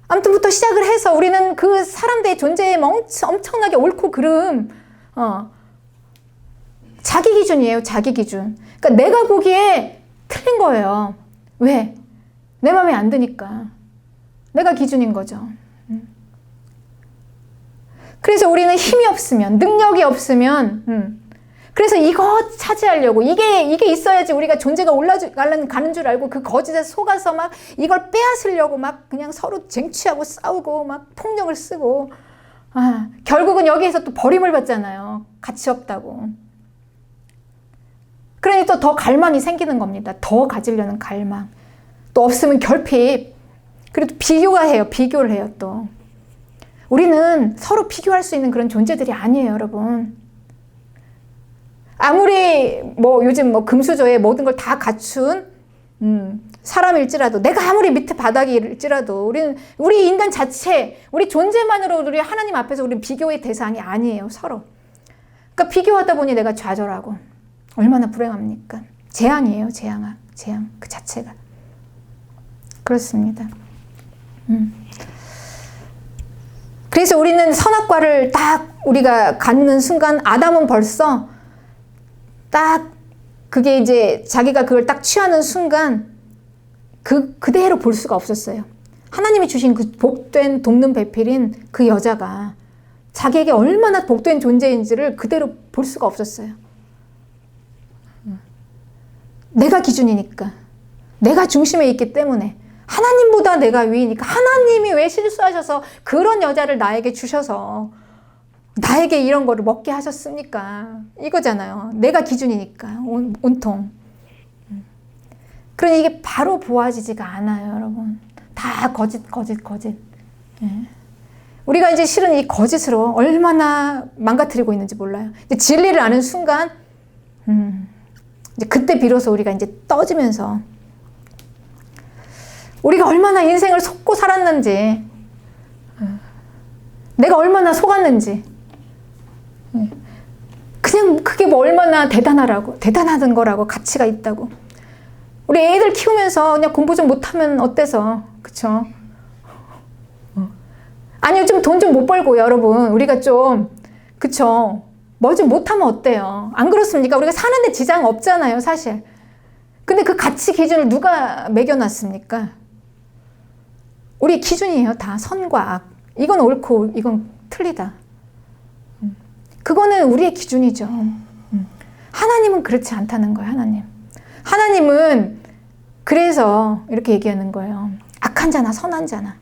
아무튼부터 시작을 해서 우리는 그 사람들의 존재에 엄청나게 옳고 그름, 자기 기준이에요, 자기 기준. 그러니까 내가 보기에 틀린 거예요. 왜? 내 마음에 안 드니까. 내가 기준인 거죠. 그래서 우리는 힘이 없으면, 능력이 없으면, 그래서 이거 차지하려고, 이게 있어야지 우리가 존재가 올라가는 줄 알고 그 거짓에 속아서 막 이걸 빼앗으려고 막 그냥 서로 쟁취하고 싸우고 막 폭력을 쓰고, 결국은 여기에서 또 버림을 받잖아요. 가치 없다고. 그러니 또 더 갈망이 생기는 겁니다. 더 가지려는 갈망. 또 없으면 결핍. 그리고 비교를 해요, 또. 우리는 서로 비교할 수 있는 그런 존재들이 아니에요, 여러분. 아무리 요즘 금수저에 모든 걸 다 갖춘 사람일지라도, 내가 아무리 밑에 바닥일지라도, 우리 인간 자체, 우리 존재만으로 우리 하나님 앞에서 우리는 비교의 대상이 아니에요, 서로. 그러니까 비교하다 보니 내가 좌절하고, 얼마나 불행합니까? 재앙이에요, 재앙 그 자체가. 그렇습니다. 그래서 우리는 선악과를 딱 우리가 갖는 순간, 아담은 벌써 딱 그게 이제 자기가 그걸 딱 취하는 순간 그대로 볼 수가 없었어요. 하나님이 주신 그 복된 돕는 배필인 그 여자가 자기에게 얼마나 복된 존재인지를 그대로 볼 수가 없었어요. 내가 기준이니까, 내가 중심에 있기 때문에, 하나님보다 내가 위이니까, 하나님이 왜 실수하셔서 그런 여자를 나에게 주셔서 나에게 이런 거를 먹게 하셨습니까? 이거잖아요. 내가 기준이니까, 온통. 그러니 이게 바로 보아지지가 않아요, 여러분. 다 거짓. 예. 우리가 이제 실은 이 거짓으로 얼마나 망가뜨리고 있는지 몰라요. 이제 진리를 아는 순간, 이제 그때 비로소 우리가 이제 떠지면서, 우리가 얼마나 인생을 속고 살았는지, 내가 얼마나 속았는지, 그냥 그게 얼마나 대단한 거라고, 가치가 있다고. 우리 애들 키우면서 그냥 공부 좀 못하면 어때서, 그쵸? 아니, 요즘 돈 좀 못 벌고, 여러분. 우리가 좀, 그쵸? 뭐 좀 못하면 어때요? 안 그렇습니까? 우리가 사는데 지장 없잖아요, 사실. 근데 그 가치 기준을 누가 매겨놨습니까? 우리 기준이에요, 다. 선과 악. 이건 옳고, 이건 틀리다. 그거는 우리의 기준이죠. 하나님은 그렇지 않다는 거예요, 하나님. 하나님은 그래서 이렇게 얘기하는 거예요. 악한 자나 선한 자나.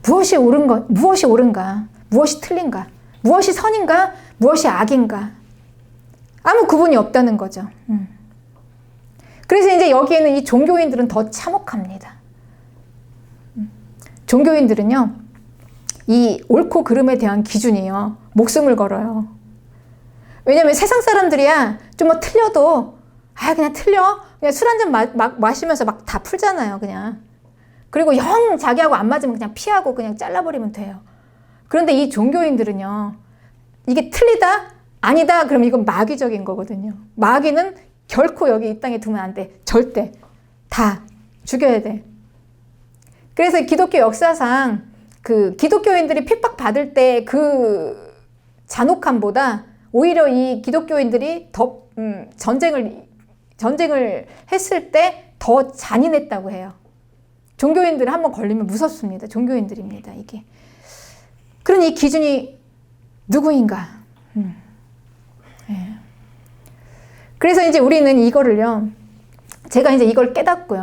무엇이 옳은가? 무엇이 틀린가? 무엇이 선인가? 무엇이 악인가? 아무 구분이 없다는 거죠. 그래서 이제 여기에는 이 종교인들은 더 참혹합니다. 종교인들은요, 이 옳고 그름에 대한 기준이요, 목숨을 걸어요. 왜냐면 세상 사람들이야 좀 틀려도 그냥 틀려? 그냥 술 한 잔 마시면서 막 다 풀잖아요, 그냥. 그리고 영 자기하고 안 맞으면 그냥 피하고 그냥 잘라버리면 돼요. 그런데 이 종교인들은요, 이게 틀리다? 아니다? 그럼 이건 마귀적인 거거든요. 마귀는 결코 여기 이 땅에 두면 안 돼. 절대. 다 죽여야 돼. 그래서 기독교 역사상 그 기독교인들이 핍박받을 때 그 잔혹함보다 오히려 이 기독교인들이 더 전쟁을 했을 때 더 잔인했다고 해요. 종교인들 한번 걸리면 무섭습니다. 종교인들입니다, 이게. 그러니 이 기준이 누구인가? 예. 그래서 이제 우리는 이거를요, 제가 이제 이걸 깨닫고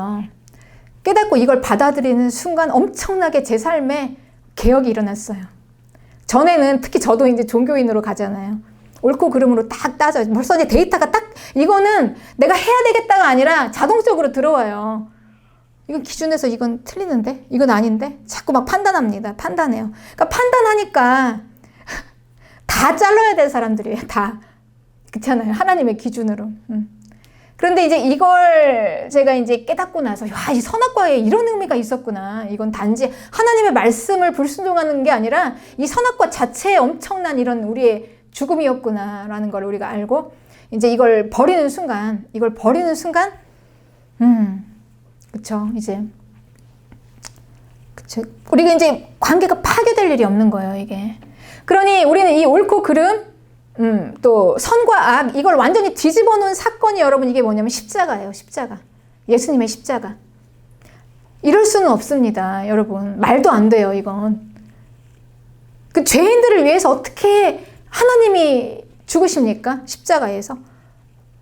이걸 받아들이는 순간 엄청나게 제 삶에 개혁이 일어났어요. 전에는 특히 저도 이제 종교인으로 가잖아요. 옳고 그름으로 딱 따져. 벌써 이제 데이터가 딱, 이거는 내가 해야 되겠다가 아니라 자동적으로 들어와요. 이건 기준에서 이건 틀리는데? 이건 아닌데? 자꾸 막 판단합니다. 판단해요. 그러니까 판단하니까 다 잘라야 될 사람들이에요. 다. 그렇잖아요. 하나님의 기준으로. 그런데 이제 이걸 제가 이제 깨닫고 나서, 이 선악과에 이런 의미가 있었구나. 이건 단지 하나님의 말씀을 불순종하는 게 아니라 이 선악과 자체에 엄청난 이런 우리의 죽음이었구나라는 걸 우리가 알고, 이제 이걸 버리는 순간, 그쵸, 이제. 그쵸. 우리가 이제 관계가 파괴될 일이 없는 거예요, 이게. 그러니 우리는 이 옳고 그름, 또 선과 악, 이걸 완전히 뒤집어 놓은 사건이 여러분 이게 뭐냐면 십자가예요. 십자가. 예수님의 십자가. 이럴 수는 없습니다, 여러분. 말도 안 돼요, 이건. 그 죄인들을 위해서 어떻게 하나님이 죽으십니까? 십자가에서.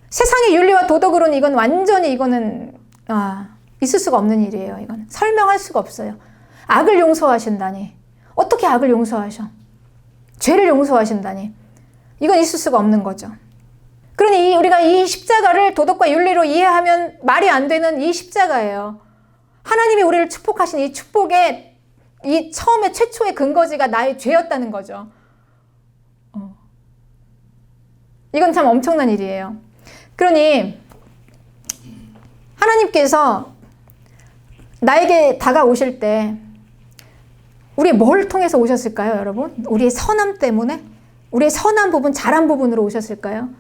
세상의 윤리와 도덕으로는 이건 완전히 이거는 있을 수가 없는 일이에요. 이건 설명할 수가 없어요. 악을 용서하신다니. 어떻게 악을 용서하셔? 죄를 용서하신다니. 이건 있을 수가 없는 거죠. 그러니 우리가 이 십자가를 도덕과 윤리로 이해하면 말이 안 되는 이 십자가예요. 하나님이 우리를 축복하신 이 축복의 이 처음에 최초의 근거지가 나의 죄였다는 거죠. 이건 참 엄청난 일이에요. 그러니 하나님께서 나에게 다가오실 때 우리 뭘 통해서 오셨을까요, 여러분? 우리의 선함 때문에? 우리의 선한 부분, 잘한 부분으로 오셨을까요?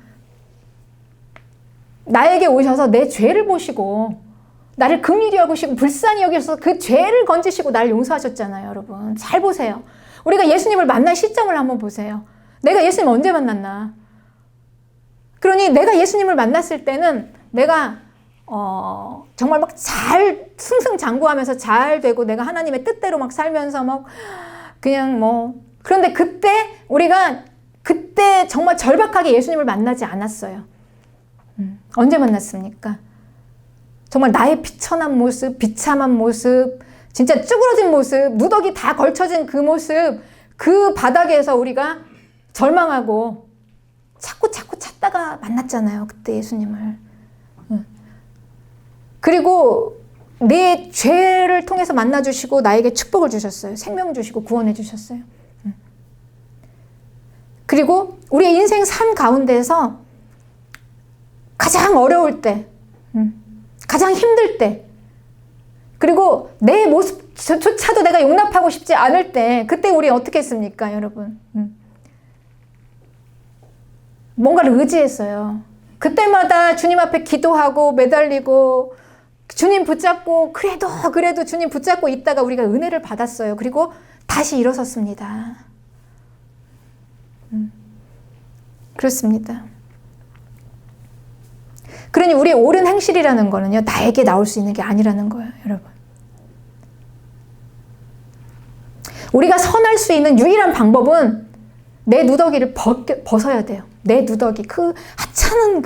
나에게 오셔서 내 죄를 보시고 나를 긍휼히 여기시고 불쌍히 여기셔서 그 죄를 건지시고 나를 용서하셨잖아요, 여러분. 잘 보세요. 우리가 예수님을 만난 시점을 한번 보세요. 내가 예수님 언제 만났나? 그러니 내가 예수님을 만났을 때는 내가 정말 막 잘 승승장구하면서 잘 되고 내가 하나님의 뜻대로 막 살면서 막 그냥 그런데 우리가 그때 정말 절박하게 예수님을 만나지 않았어요. 언제 만났습니까? 정말 나의 비천한 모습, 비참한 모습, 진짜 쭈그러진 모습, 누더기 다 걸쳐진 그 모습, 그 바닥에서 우리가 절망하고 자꾸 찾다가 만났잖아요. 그때 예수님을. 그리고 내 죄를 통해서 만나주시고 나에게 축복을 주셨어요. 생명 주시고 구원해 주셨어요. 그리고 우리의 인생 삶 가운데서 가장 어려울 때, 가장 힘들 때, 그리고 내 모습조차도 내가 용납하고 싶지 않을 때, 그때 우리 어떻게 했습니까, 여러분? 뭔가를 의지했어요. 그때마다 주님 앞에 기도하고 매달리고 주님 붙잡고 그래도 주님 붙잡고 있다가 우리가 은혜를 받았어요. 그리고 다시 일어섰습니다. 그렇습니다. 그러니 우리의 옳은 행실이라는 거는요, 나에게 나올 수 있는 게 아니라는 거예요, 여러분. 우리가 선할 수 있는 유일한 방법은 내 누더기를 벗어야 돼요. 내 누더기, 그 하찮은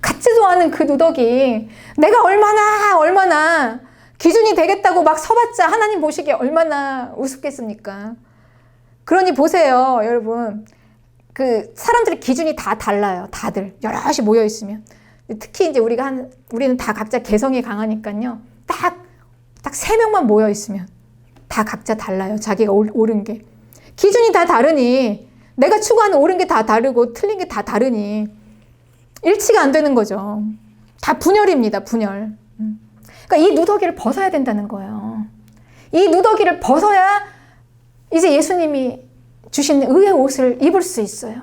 같지도 않은 그 누더기, 내가 얼마나 기준이 되겠다고 막 서봤자 하나님 보시기에 얼마나 우습겠습니까? 그러니 보세요, 여러분. 사람들의 기준이 다 달라요. 다들 여럿이 모여 있으면. 특히 이제 우리는 다 각자 개성이 강하니까요. 딱 3명만 모여 있으면 다 각자 달라요. 자기가 옳은 게. 기준이 다 다르니, 내가 추구하는 옳은 게 다 다르고 틀린 게 다 다르니 일치가 안 되는 거죠. 다 분열입니다, 분열. 그러니까 이 누더기를 벗어야 된다는 거예요. 이 누더기를 벗어야 이제 예수님이 주신 의의 옷을 입을 수 있어요.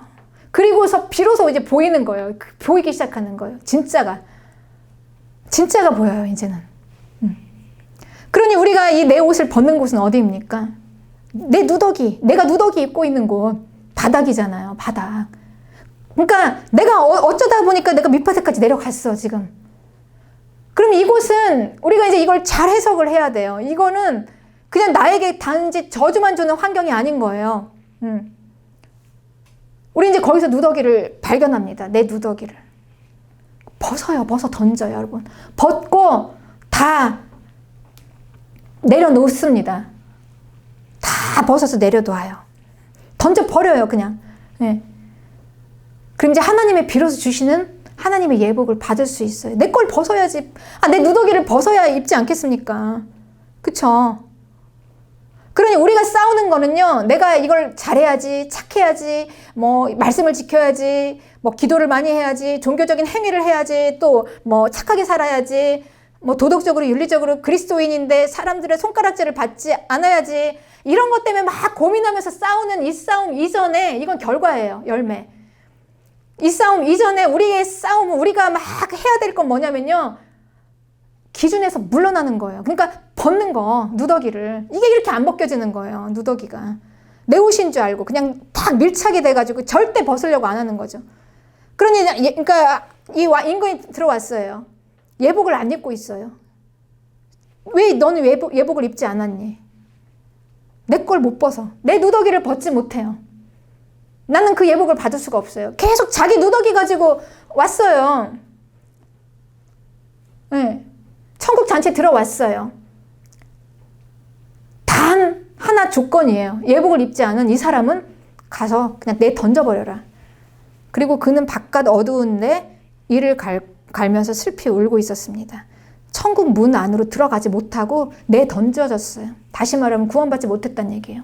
그리고서 비로소 이제 보이는 거예요. 보이기 시작하는 거예요. 진짜가 보여요, 이제는. 그러니 우리가 이 내 옷을 벗는 곳은 어디입니까? 내 누더기, 내가 누더기 입고 있는 곳, 바닥이잖아요, 바닥. 그러니까 내가 어쩌다 보니까 내가 밑바닥까지 내려갔어, 지금. 그럼 이곳은 우리가 이제 이걸 잘 해석을 해야 돼요. 이거는 그냥 나에게 단지 저주만 주는 환경이 아닌 거예요. 우리 이제 거기서 누더기를 발견합니다. 내 누더기를. 벗어 던져요, 여러분. 벗고 다 내려놓습니다. 다 벗어서 내려놓아요. 던져버려요, 그냥. 네. 그럼 이제 하나님의 비로소 주시는 하나님의 예복을 받을 수 있어요. 내 걸 벗어야지. 내 누더기를 벗어야 입지 않겠습니까? 그쵸? 그러니 우리가 싸우는 거는요, 내가 이걸 잘해야지, 착해야지, 뭐, 말씀을 지켜야지, 뭐, 기도를 많이 해야지, 종교적인 행위를 해야지, 또, 뭐, 착하게 살아야지, 뭐, 도덕적으로, 윤리적으로 그리스도인인데 사람들의 손가락질을 받지 않아야지, 이런 것 때문에 막 고민하면서 싸우는 이 싸움 이전에, 이건 결과예요, 열매. 이 싸움 이전에 우리의 싸움은 우리가 막 해야 될 건 뭐냐면요, 기준에서 물러나는 거예요. 그러니까 벗는 거, 누더기를. 이게 이렇게 안 벗겨지는 거예요, 누더기가. 내 옷인 줄 알고 그냥 딱 밀착이 돼가지고 절대 벗으려고 안 하는 거죠. 그러니까 이 임금이 들어왔어요. 예복을 안 입고 있어요. 왜 너는 예복을 입지 않았니? 내 걸 못 벗어. 내 누더기를 벗지 못해요. 나는 그 예복을 받을 수가 없어요. 계속 자기 누더기 가지고 왔어요. 네. 천국 잔치에 들어왔어요. 단 하나 조건이에요. 예복을 입지 않은 이 사람은 가서 그냥 내 던져버려라. 그리고 그는 바깥 어두운데 이를 갈면서 슬피 울고 있었습니다. 천국 문 안으로 들어가지 못하고 내 던져졌어요. 다시 말하면 구원받지 못했다는 얘기예요.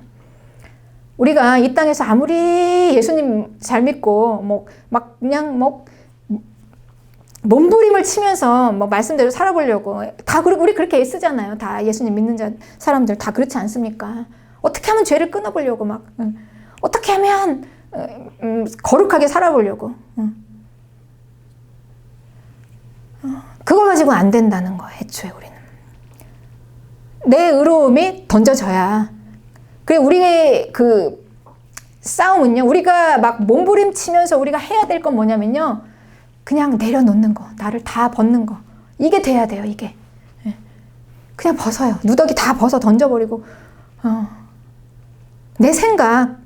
우리가 이 땅에서 아무리 예수님 잘 믿고 그냥 몸부림을 치면서 말씀대로 살아보려고 우리 그렇게 애쓰잖아요. 다 예수님 믿는 사람들 다 그렇지 않습니까? 어떻게 하면 죄를 끊어보려고 어떻게 하면 거룩하게 살아보려고 그거 가지고는 안 된다는 거예요. 애초에 우리는 내 의로움이 던져져야. 그래, 우리의 그 싸움은요, 우리가 몸부림치면서 우리가 해야 될 건 뭐냐면요, 그냥 내려놓는 거, 나를 다 벗는 거. 이게 돼야 돼요, 이게. 그냥 벗어요. 누더기 다 벗어 던져버리고, 내 생각,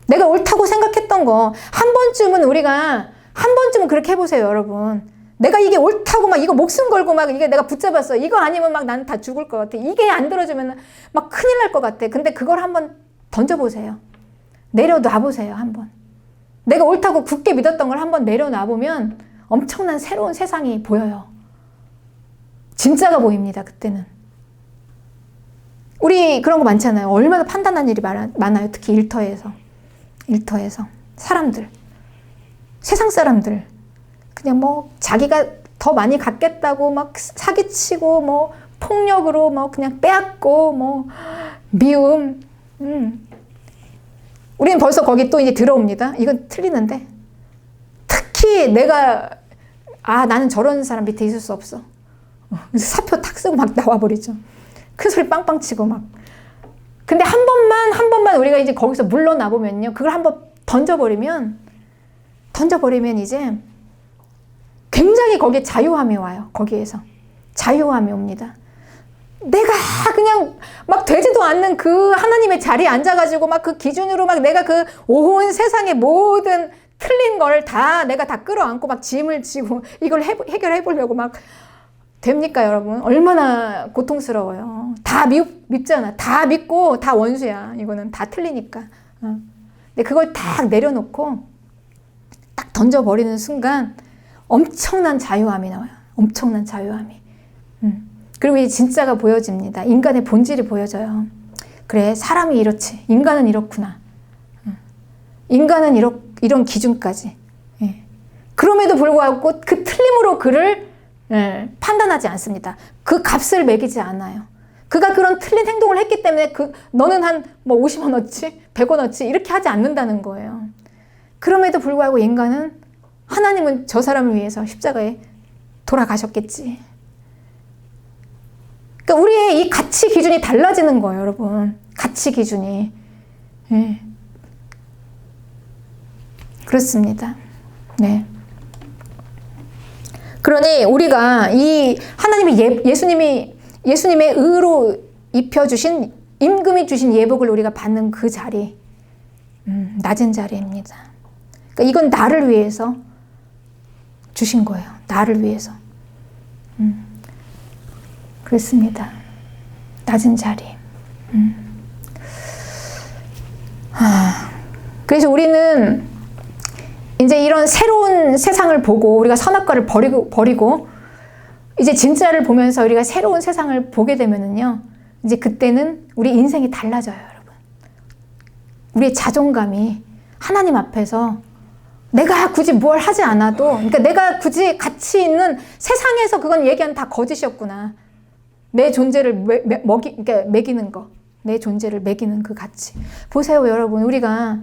내가 옳다고 생각했던 거, 한 번쯤은 그렇게 해보세요, 여러분. 내가 이게 옳다고 이거 목숨 걸고 이게 내가 붙잡았어. 이거 아니면 나는 다 죽을 것 같아. 이게 안 들어주면 큰일 날 것 같아. 근데 그걸 한번 던져보세요. 내려놔보세요, 한번. 내가 옳다고 굳게 믿었던 걸 한번 내려놔보면 엄청난 새로운 세상이 보여요. 진짜가 보입니다, 그때는. 우리 그런 거 많잖아요. 얼마나 판단한 일이 많아요. 특히 일터에서. 사람들. 세상 사람들. 그냥 자기가 더 많이 갖겠다고 사기치고 폭력으로 그냥 빼앗고 미움. 우리는 벌써 거기 또 이제 들어옵니다. 이건 틀리는데. 특히 내가 나는 저런 사람 밑에 있을 수 없어. 사표 탁 쓰고 나와버리죠. 큰 소리 빵빵 치고 근데 한 번만 우리가 이제 거기서 물러나 보면요. 그걸 한번 던져버리면 이제 굉장히 거기에 자유함이 와요. 거기에서. 자유함이 옵니다. 내가 그냥 되지도 않는 그 하나님의 자리에 앉아가지고 그 기준으로 내가 그 온 세상의 모든 틀린 걸 내가 다 끌어안고 짐을 지고 이걸 해결해 보려고 됩니까, 여러분? 얼마나 고통스러워요. 다 밉잖아. 다 믿고 다 원수야. 이거는 다 틀리니까. 근데 그걸 딱 내려놓고 딱 던져버리는 순간 엄청난 자유함이 나와요. 엄청난 자유함이. 그리고 이제 진짜가 보여집니다. 인간의 본질이 보여져요. 그래, 사람이 이렇지. 인간은 이렇구나. 인간은 이런 기준까지. 그럼에도 불구하고 그 틀림으로 그를 판단하지 않습니다. 그 값을 매기지 않아요. 그가 그런 틀린 행동을 했기 때문에 너는 한 뭐 50원어치, 100원어치 이렇게 하지 않는다는 거예요. 그럼에도 불구하고 인간은 하나님은 저 사람을 위해서 십자가에 돌아가셨겠지. 그러니까 우리의 이 가치 기준이 달라지는 거예요, 여러분. 가치 기준이. 네. 그렇습니다. 네. 그러니 우리가 이 하나님이 예수님의 의로 입혀주신 임금이 주신 예복을 우리가 받는 그 자리, 낮은 자리입니다. 그러니까 이건 나를 위해서 주신 거예요. 나를 위해서. 그렇습니다. 낮은 자리. 그래서 우리는 이제 이런 새로운 세상을 보고 우리가 선악과를 버리고 이제 진짜를 보면서 우리가 새로운 세상을 보게 되면은요, 이제 그때는 우리 인생이 달라져요, 여러분. 우리의 자존감이 하나님 앞에서 내가 굳이 뭘 하지 않아도, 그러니까 내가 굳이 가치 있는 세상에서 그건 얘기한 다 거짓이었구나. 내 존재를 그러니까 매기는 거, 내 존재를 매기는 그 가치. 보세요, 여러분. 우리가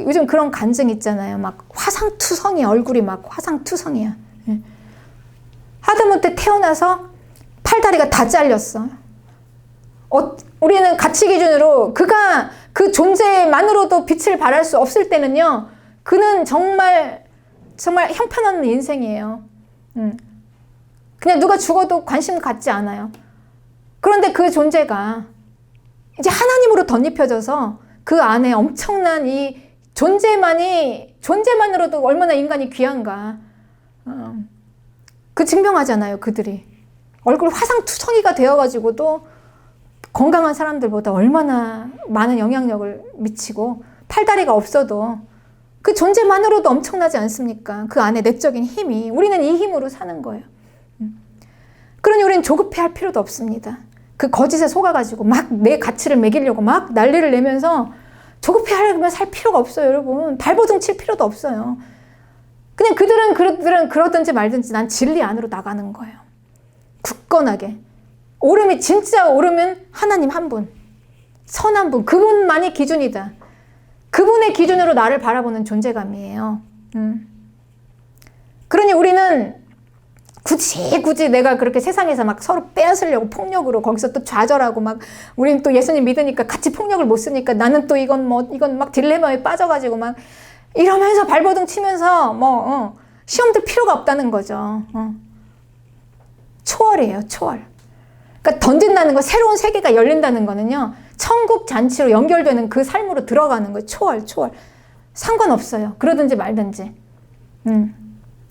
요즘 그런 간증 있잖아요. 막 화상투성이 얼굴이 막 화상투성이야. 하다못해 태어나서 팔다리가 다 잘렸어. 우리는 가치 기준으로 그가 그 존재만으로도 빛을 발할 수 없을 때는요, 그는 정말 형편없는 인생이에요. 그냥 누가 죽어도 관심 갖지 않아요. 그런데 그 존재가 이제 하나님으로 덧입혀져서 그 안에 엄청난 이 존재만으로도 얼마나 인간이 귀한가. 그 증명하잖아요, 그들이. 얼굴 화상투성이가 되어가지고도 건강한 사람들보다 얼마나 많은 영향력을 미치고, 팔다리가 없어도 그 존재만으로도 엄청나지 않습니까? 그 안에 내적인 힘이. 우리는 이 힘으로 사는 거예요. 그러니 우리는 조급해할 필요도 없습니다. 그 거짓에 속아가지고 막 내 가치를 매기려고 막 난리를 내면서 조급해하려면 살 필요가 없어요, 여러분. 발버둥 칠 필요도 없어요. 그냥 그들은 그러든지 말든지 난 진리 안으로 나가는 거예요. 굳건하게. 진짜 옳으면 하나님 한 분, 선한 분, 그분만이 기준이다. 그분의 기준으로 나를 바라보는 존재감이에요. 그러니 우리는 굳이 내가 그렇게 세상에서 막 서로 빼앗으려고 폭력으로 거기서 또 좌절하고 막, 우리는 또 예수님 믿으니까 같이 폭력을 못 쓰니까 나는 또 이건 막 딜레마에 빠져가지고 막 이러면서 발버둥 치면서 시험 들 필요가 없다는 거죠. 초월이에요, 초월. 그러니까 던진다는 거, 새로운 세계가 열린다는 거는요, 천국 잔치로 연결되는 그 삶으로 들어가는 거예요. 초월. 상관없어요. 그러든지 말든지.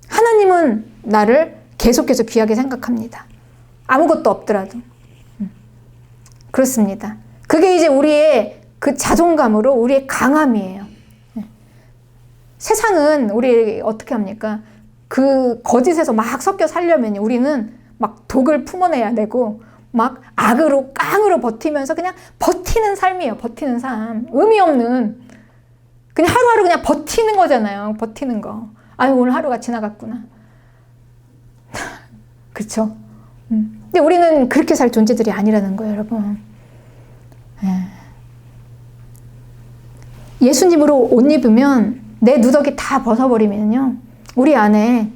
하나님은 나를 계속해서 귀하게 생각합니다. 아무것도 없더라도. 그렇습니다. 그게 이제 우리의 그 자존감으로 우리의 강함이에요. 세상은 우리 어떻게 합니까? 그 거짓에서 막 섞여 살려면 우리는 막 독을 품어내야 되고, 막 깡으로 버티면서 그냥 버티는 삶이에요. 버티는 삶. 의미 없는, 그냥 하루하루 그냥 버티는 거잖아요. 버티는 거. 아유, 오늘 하루가 지나갔구나. 그렇죠? 근데 우리는 그렇게 살 존재들이 아니라는 거예요, 여러분. 예수님으로 옷 입으면, 내 누더기 다 벗어버리면요, 우리 안에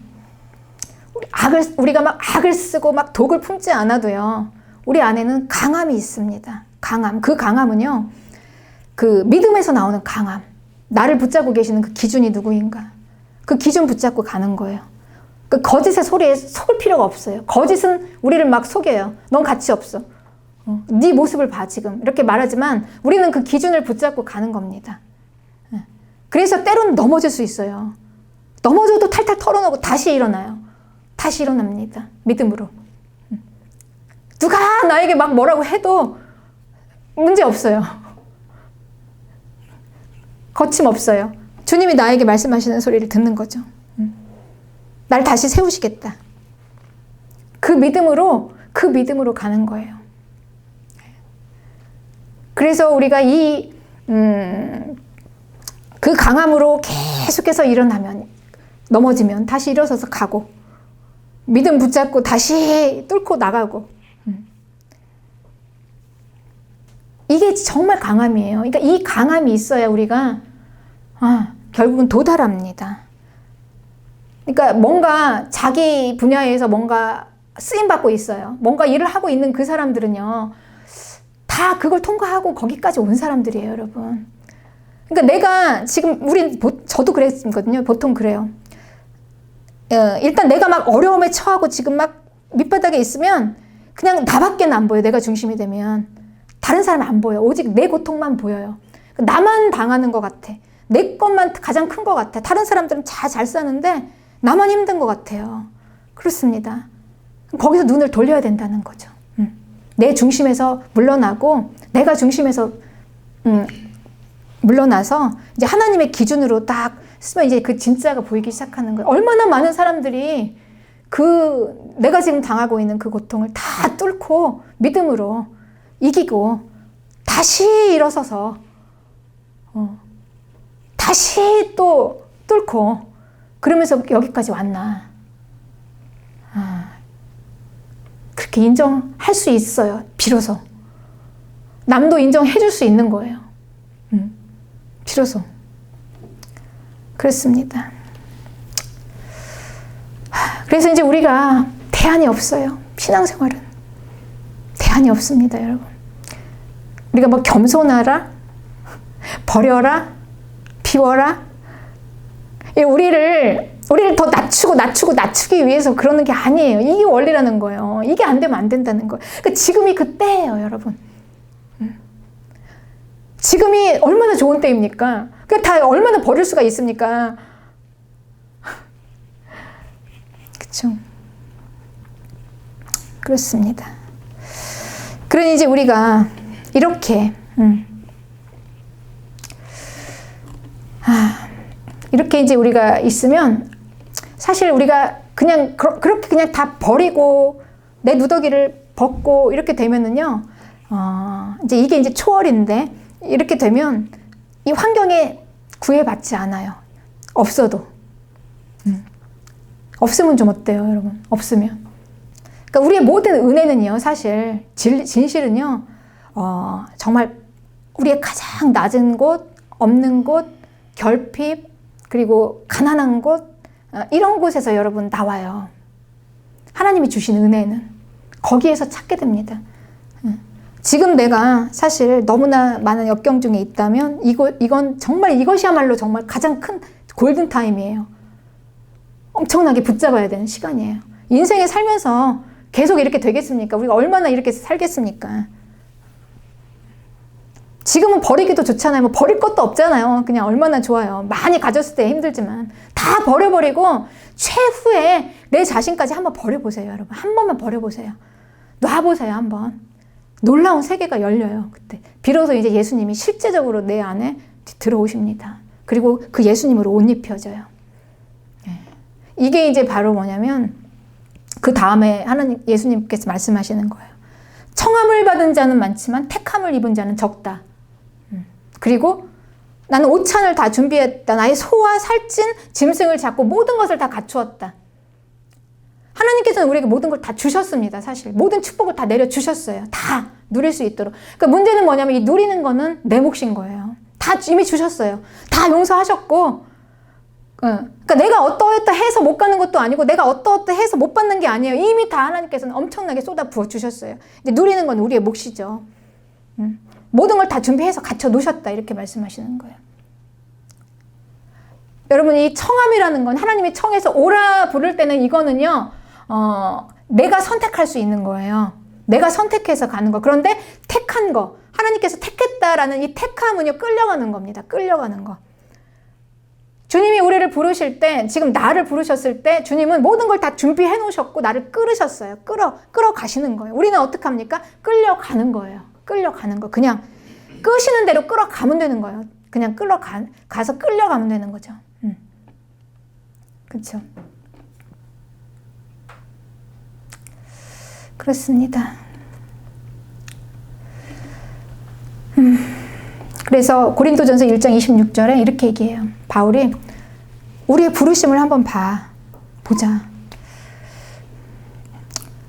우리가 막 악을 쓰고 막 독을 품지 않아도요, 우리 안에는 강함이 있습니다. 강함. 그 강함은요, 그 믿음에서 나오는 강함. 나를 붙잡고 계시는 그 기준이 누구인가? 그 기준 붙잡고 가는 거예요. 그 거짓의 소리에 속을 필요가 없어요. 거짓은 우리를 막 속여요. 넌 가치 없어. 네 모습을 봐, 지금. 이렇게 말하지만 우리는 그 기준을 붙잡고 가는 겁니다. 그래서 때로는 넘어질 수 있어요. 넘어져도 탈탈 털어놓고 다시 일어나요. 다시 일어납니다. 믿음으로. 누가 나에게 막 뭐라고 해도 문제 없어요. 거침없어요. 주님이 나에게 말씀하시는 소리를 듣는 거죠. 날 다시 세우시겠다. 그 믿음으로 가는 거예요. 그래서 우리가 그 강함으로 계속해서 일어나면 넘어지면 다시 일어서서 가고, 믿음 붙잡고 다시 뚫고 나가고. 이게 정말 강함이에요. 그러니까 이 강함이 있어야 우리가 결국은 도달합니다. 그러니까 뭔가 자기 분야에서 뭔가 쓰임받고 있어요. 뭔가 일을 하고 있는 그 사람들은요, 다 그걸 통과하고 거기까지 온 사람들이에요, 여러분. 그러니까 내가 지금, 저도 그랬거든요. 보통 그래요. 일단 내가 막 어려움에 처하고 지금 막 밑바닥에 있으면 그냥 나밖에 안 보여. 내가 중심이 되면. 다른 사람이 안 보여. 오직 내 고통만 보여요. 나만 당하는 것 같아. 내 것만 가장 큰 것 같아. 다른 사람들은 잘 사는데 나만 힘든 것 같아요. 그렇습니다. 거기서 눈을 돌려야 된다는 거죠. 내 중심에서 물러나고, 내가 중심에서 물러나서 이제 하나님의 기준으로 딱 쓰면 이제 그 진짜가 보이기 시작하는 거예요. 얼마나 많은 사람들이 내가 지금 당하고 있는 그 고통을 다 뚫고 믿음으로 이기고 다시 일어서서 다시 또 뚫고 그러면서 여기까지 왔나. 그렇게 인정할 수 있어요. 비로소. 남도 인정해 줄 수 있는 거예요. 비로소. 그렇습니다. 그래서 이제 우리가 대안이 없어요. 신앙생활은. 대안이 없습니다, 여러분. 우리가 뭐 겸손하라, 버려라, 비워라. 우리를 더 낮추기 위해서 그러는 게 아니에요. 이게 원리라는 거예요. 이게 안 되면 안 된다는 거예요. 그러니까 지금이 그때예요, 여러분. 지금이 얼마나 좋은 때입니까? 다 얼마나 버릴 수가 있습니까? 그쵸? 그렇습니다. 그러니 이제 우리가 이렇게 이렇게 이제 우리가 있으면 사실 우리가 그냥 그렇게 그냥 다 버리고 내 누더기를 벗고 이렇게 되면은요, 이제 이게 이제 초월인데 이렇게 되면 이 환경에 구애받지 않아요. 없어도. 없으면 좀 어때요, 여러분? 없으면. 그러니까 우리의 모든 은혜는요, 사실 진실은요, 정말 우리의 가장 낮은 곳, 없는 곳, 결핍, 그리고 가난한 곳, 이런 곳에서 여러분 나와요. 하나님이 주신 은혜는 거기에서 찾게 됩니다. 지금 내가 사실 너무나 많은 역경 중에 있다면 이건 정말 이것이야말로 정말 가장 큰 골든타임이에요. 엄청나게 붙잡아야 되는 시간이에요. 인생에 살면서 계속 이렇게 되겠습니까? 우리가 얼마나 이렇게 살겠습니까? 지금은 버리기도 좋잖아요. 뭐 버릴 것도 없잖아요. 그냥 얼마나 좋아요. 많이 가졌을 때 힘들지만 다 버려버리고 최후에 내 자신까지 한번 버려보세요, 여러분. 한 번만 버려보세요. 놔보세요, 한번. 놀라운 세계가 열려요, 그때. 비로소 이제 예수님이 실제적으로 내 안에 들어오십니다. 그리고 그 예수님으로 옷 입혀져요. 이게 이제 바로 뭐냐면 그 다음에 예수님께서 말씀하시는 거예요. 청함을 받은 자는 많지만 택함을 입은 자는 적다. 그리고 나는 오찬을 다 준비했다. 나의 소와 살찐 짐승을 잡고 모든 것을 다 갖추었다. 하나님께서는 우리에게 모든 걸 다 주셨습니다. 사실 모든 축복을 다 내려주셨어요. 다 누릴 수 있도록. 그러니까 문제는 뭐냐면 이 누리는 거는 내 몫인 거예요. 다 이미 주셨어요. 다 용서하셨고, 그러니까 내가 어떠했다 해서 못 가는 것도 아니고 내가 어떠했다 해서 못 받는 게 아니에요. 이미 다 하나님께서는 엄청나게 쏟아 부어 주셨어요. 이제 누리는 건 우리의 몫이죠. 모든 걸 다 준비해서 갖춰 놓으셨다, 이렇게 말씀하시는 거예요. 여러분, 이 청함이라는 건 하나님이 청해서 오라 부를 때는 이거는요, 내가 선택할 수 있는 거예요. 내가 선택해서 가는 거. 그런데 택한 거, 하나님께서 택했다라는 이 택함은요, 끌려가는 겁니다. 끌려가는 거. 주님이 우리를 부르실 때, 지금 나를 부르셨을 때 주님은 모든 걸 다 준비해 놓으셨고 나를 끌으셨어요. 끌어가시는 거예요. 우리는 어떻게 합니까? 끌려가는 거예요. 끌려가는 거. 그냥 끄시는 대로 끌어가면 되는 거예요. 그냥 가서 끌려가면 되는 거죠. 그렇죠. 그렇습니다. 그래서 고린도전서 1장 26절에 이렇게 얘기해요. 바울이 우리의 부르심을 한번 보자.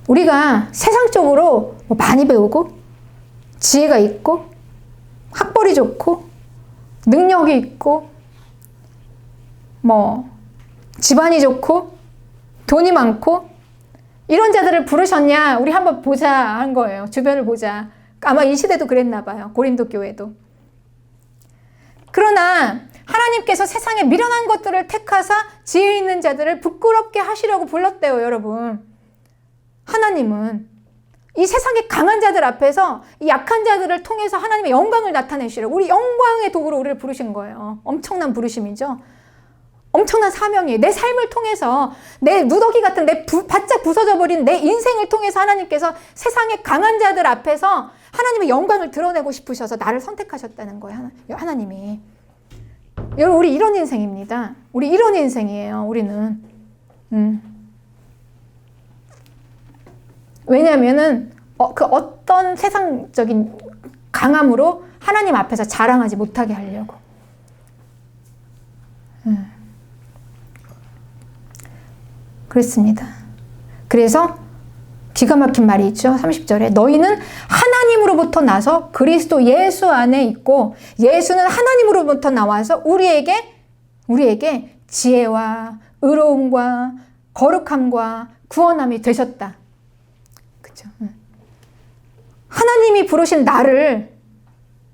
우리가 세상적으로 많이 배우고 지혜가 있고 학벌이 좋고 능력이 있고 집안이 좋고 돈이 많고 이런 자들을 부르셨냐? 우리 한번 보자 한 거예요. 주변을 보자. 아마 이 시대도 그랬나 봐요. 고린도 교회도. 그러나 하나님께서 세상에 미련한 것들을 택하사 지혜 있는 자들을 부끄럽게 하시려고 불렀대요, 여러분. 하나님은 이 세상의 강한 자들 앞에서 이 약한 자들을 통해서 하나님의 영광을 나타내시려고 우리 영광의 도구로 우리를 부르신 거예요. 엄청난 부르심이죠. 엄청난 사명이에요. 내 삶을 통해서 내 누더기 같은 내 바짝 부서져 버린 내 인생을 통해서 하나님께서 세상의 강한 자들 앞에서 하나님의 영광을 드러내고 싶으셔서 나를 선택하셨다는 거예요. 하나님이. 여러분, 우리 이런 인생입니다. 우리 이런 인생이에요. 우리는. 왜냐하면은 그 어떤 세상적인 강함으로 하나님 앞에서 자랑하지 못하게 하려고. 그렇습니다. 그래서 기가 막힌 말이 있죠. 30절에 너희는 하나님으로부터 나서 그리스도 예수 안에 있고 예수는 하나님으로부터 나와서 우리에게 지혜와 의로움과 거룩함과 구원함이 되셨다. 그렇죠? 하나님이 부르신 나를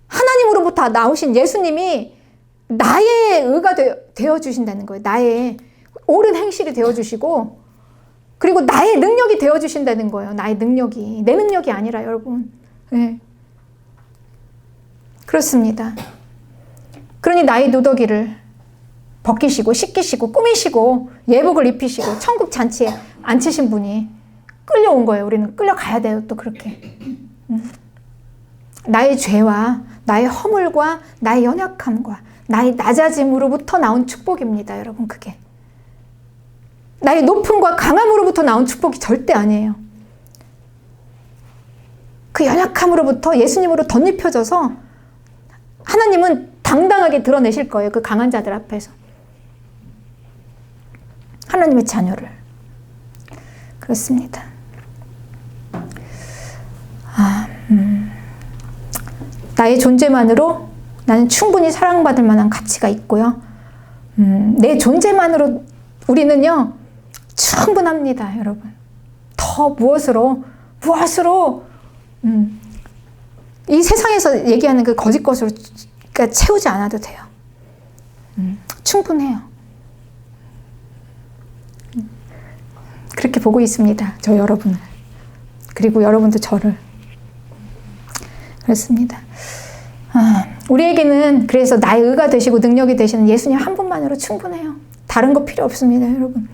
하나님으로부터 나오신 예수님이 나의 의가 되어 주신다는 거예요. 나의 옳은 행실이 되어주시고 그리고 나의 능력이 되어주신다는 거예요. 나의 능력이. 내 능력이 아니라 여러분. 네. 그렇습니다. 그러니 나의 누더기를 벗기시고 씻기시고 꾸미시고 예복을 입히시고 천국 잔치에 앉히신 분이 끌려온 거예요. 우리는 끌려가야 돼요. 또 그렇게. 나의 죄와 나의 허물과 나의 연약함과 나의 낮아짐으로부터 나온 축복입니다. 여러분 그게. 나의 높음과 강함으로부터 나온 축복이 절대 아니에요. 그 연약함으로부터 예수님으로 덧입혀져서 하나님은 당당하게 드러내실 거예요. 그 강한 자들 앞에서. 하나님의 자녀를. 그렇습니다. 나의 존재만으로 나는 충분히 사랑받을 만한 가치가 있고요. 내 존재만으로 우리는요. 충분합니다, 여러분. 더 무엇으로 이 세상에서 얘기하는 그 거짓 것으로 채우지 않아도 돼요. 충분해요. 그렇게 보고 있습니다, 저 여러분을. 그리고 여러분도 저를. 그렇습니다. 우리에게는 그래서 나의 의가 되시고 능력이 되시는 예수님 한 분만으로 충분해요. 다른 거 필요 없습니다, 여러분.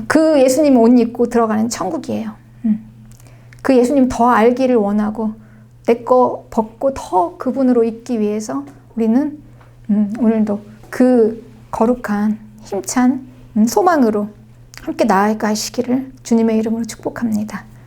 그 예수님 옷 입고 들어가는 천국이에요. 그 예수님 더 알기를 원하고 내 거 벗고 더 그분으로 있기 위해서 우리는 오늘도 그 거룩한 힘찬 소망으로 함께 나아가시기를 주님의 이름으로 축복합니다.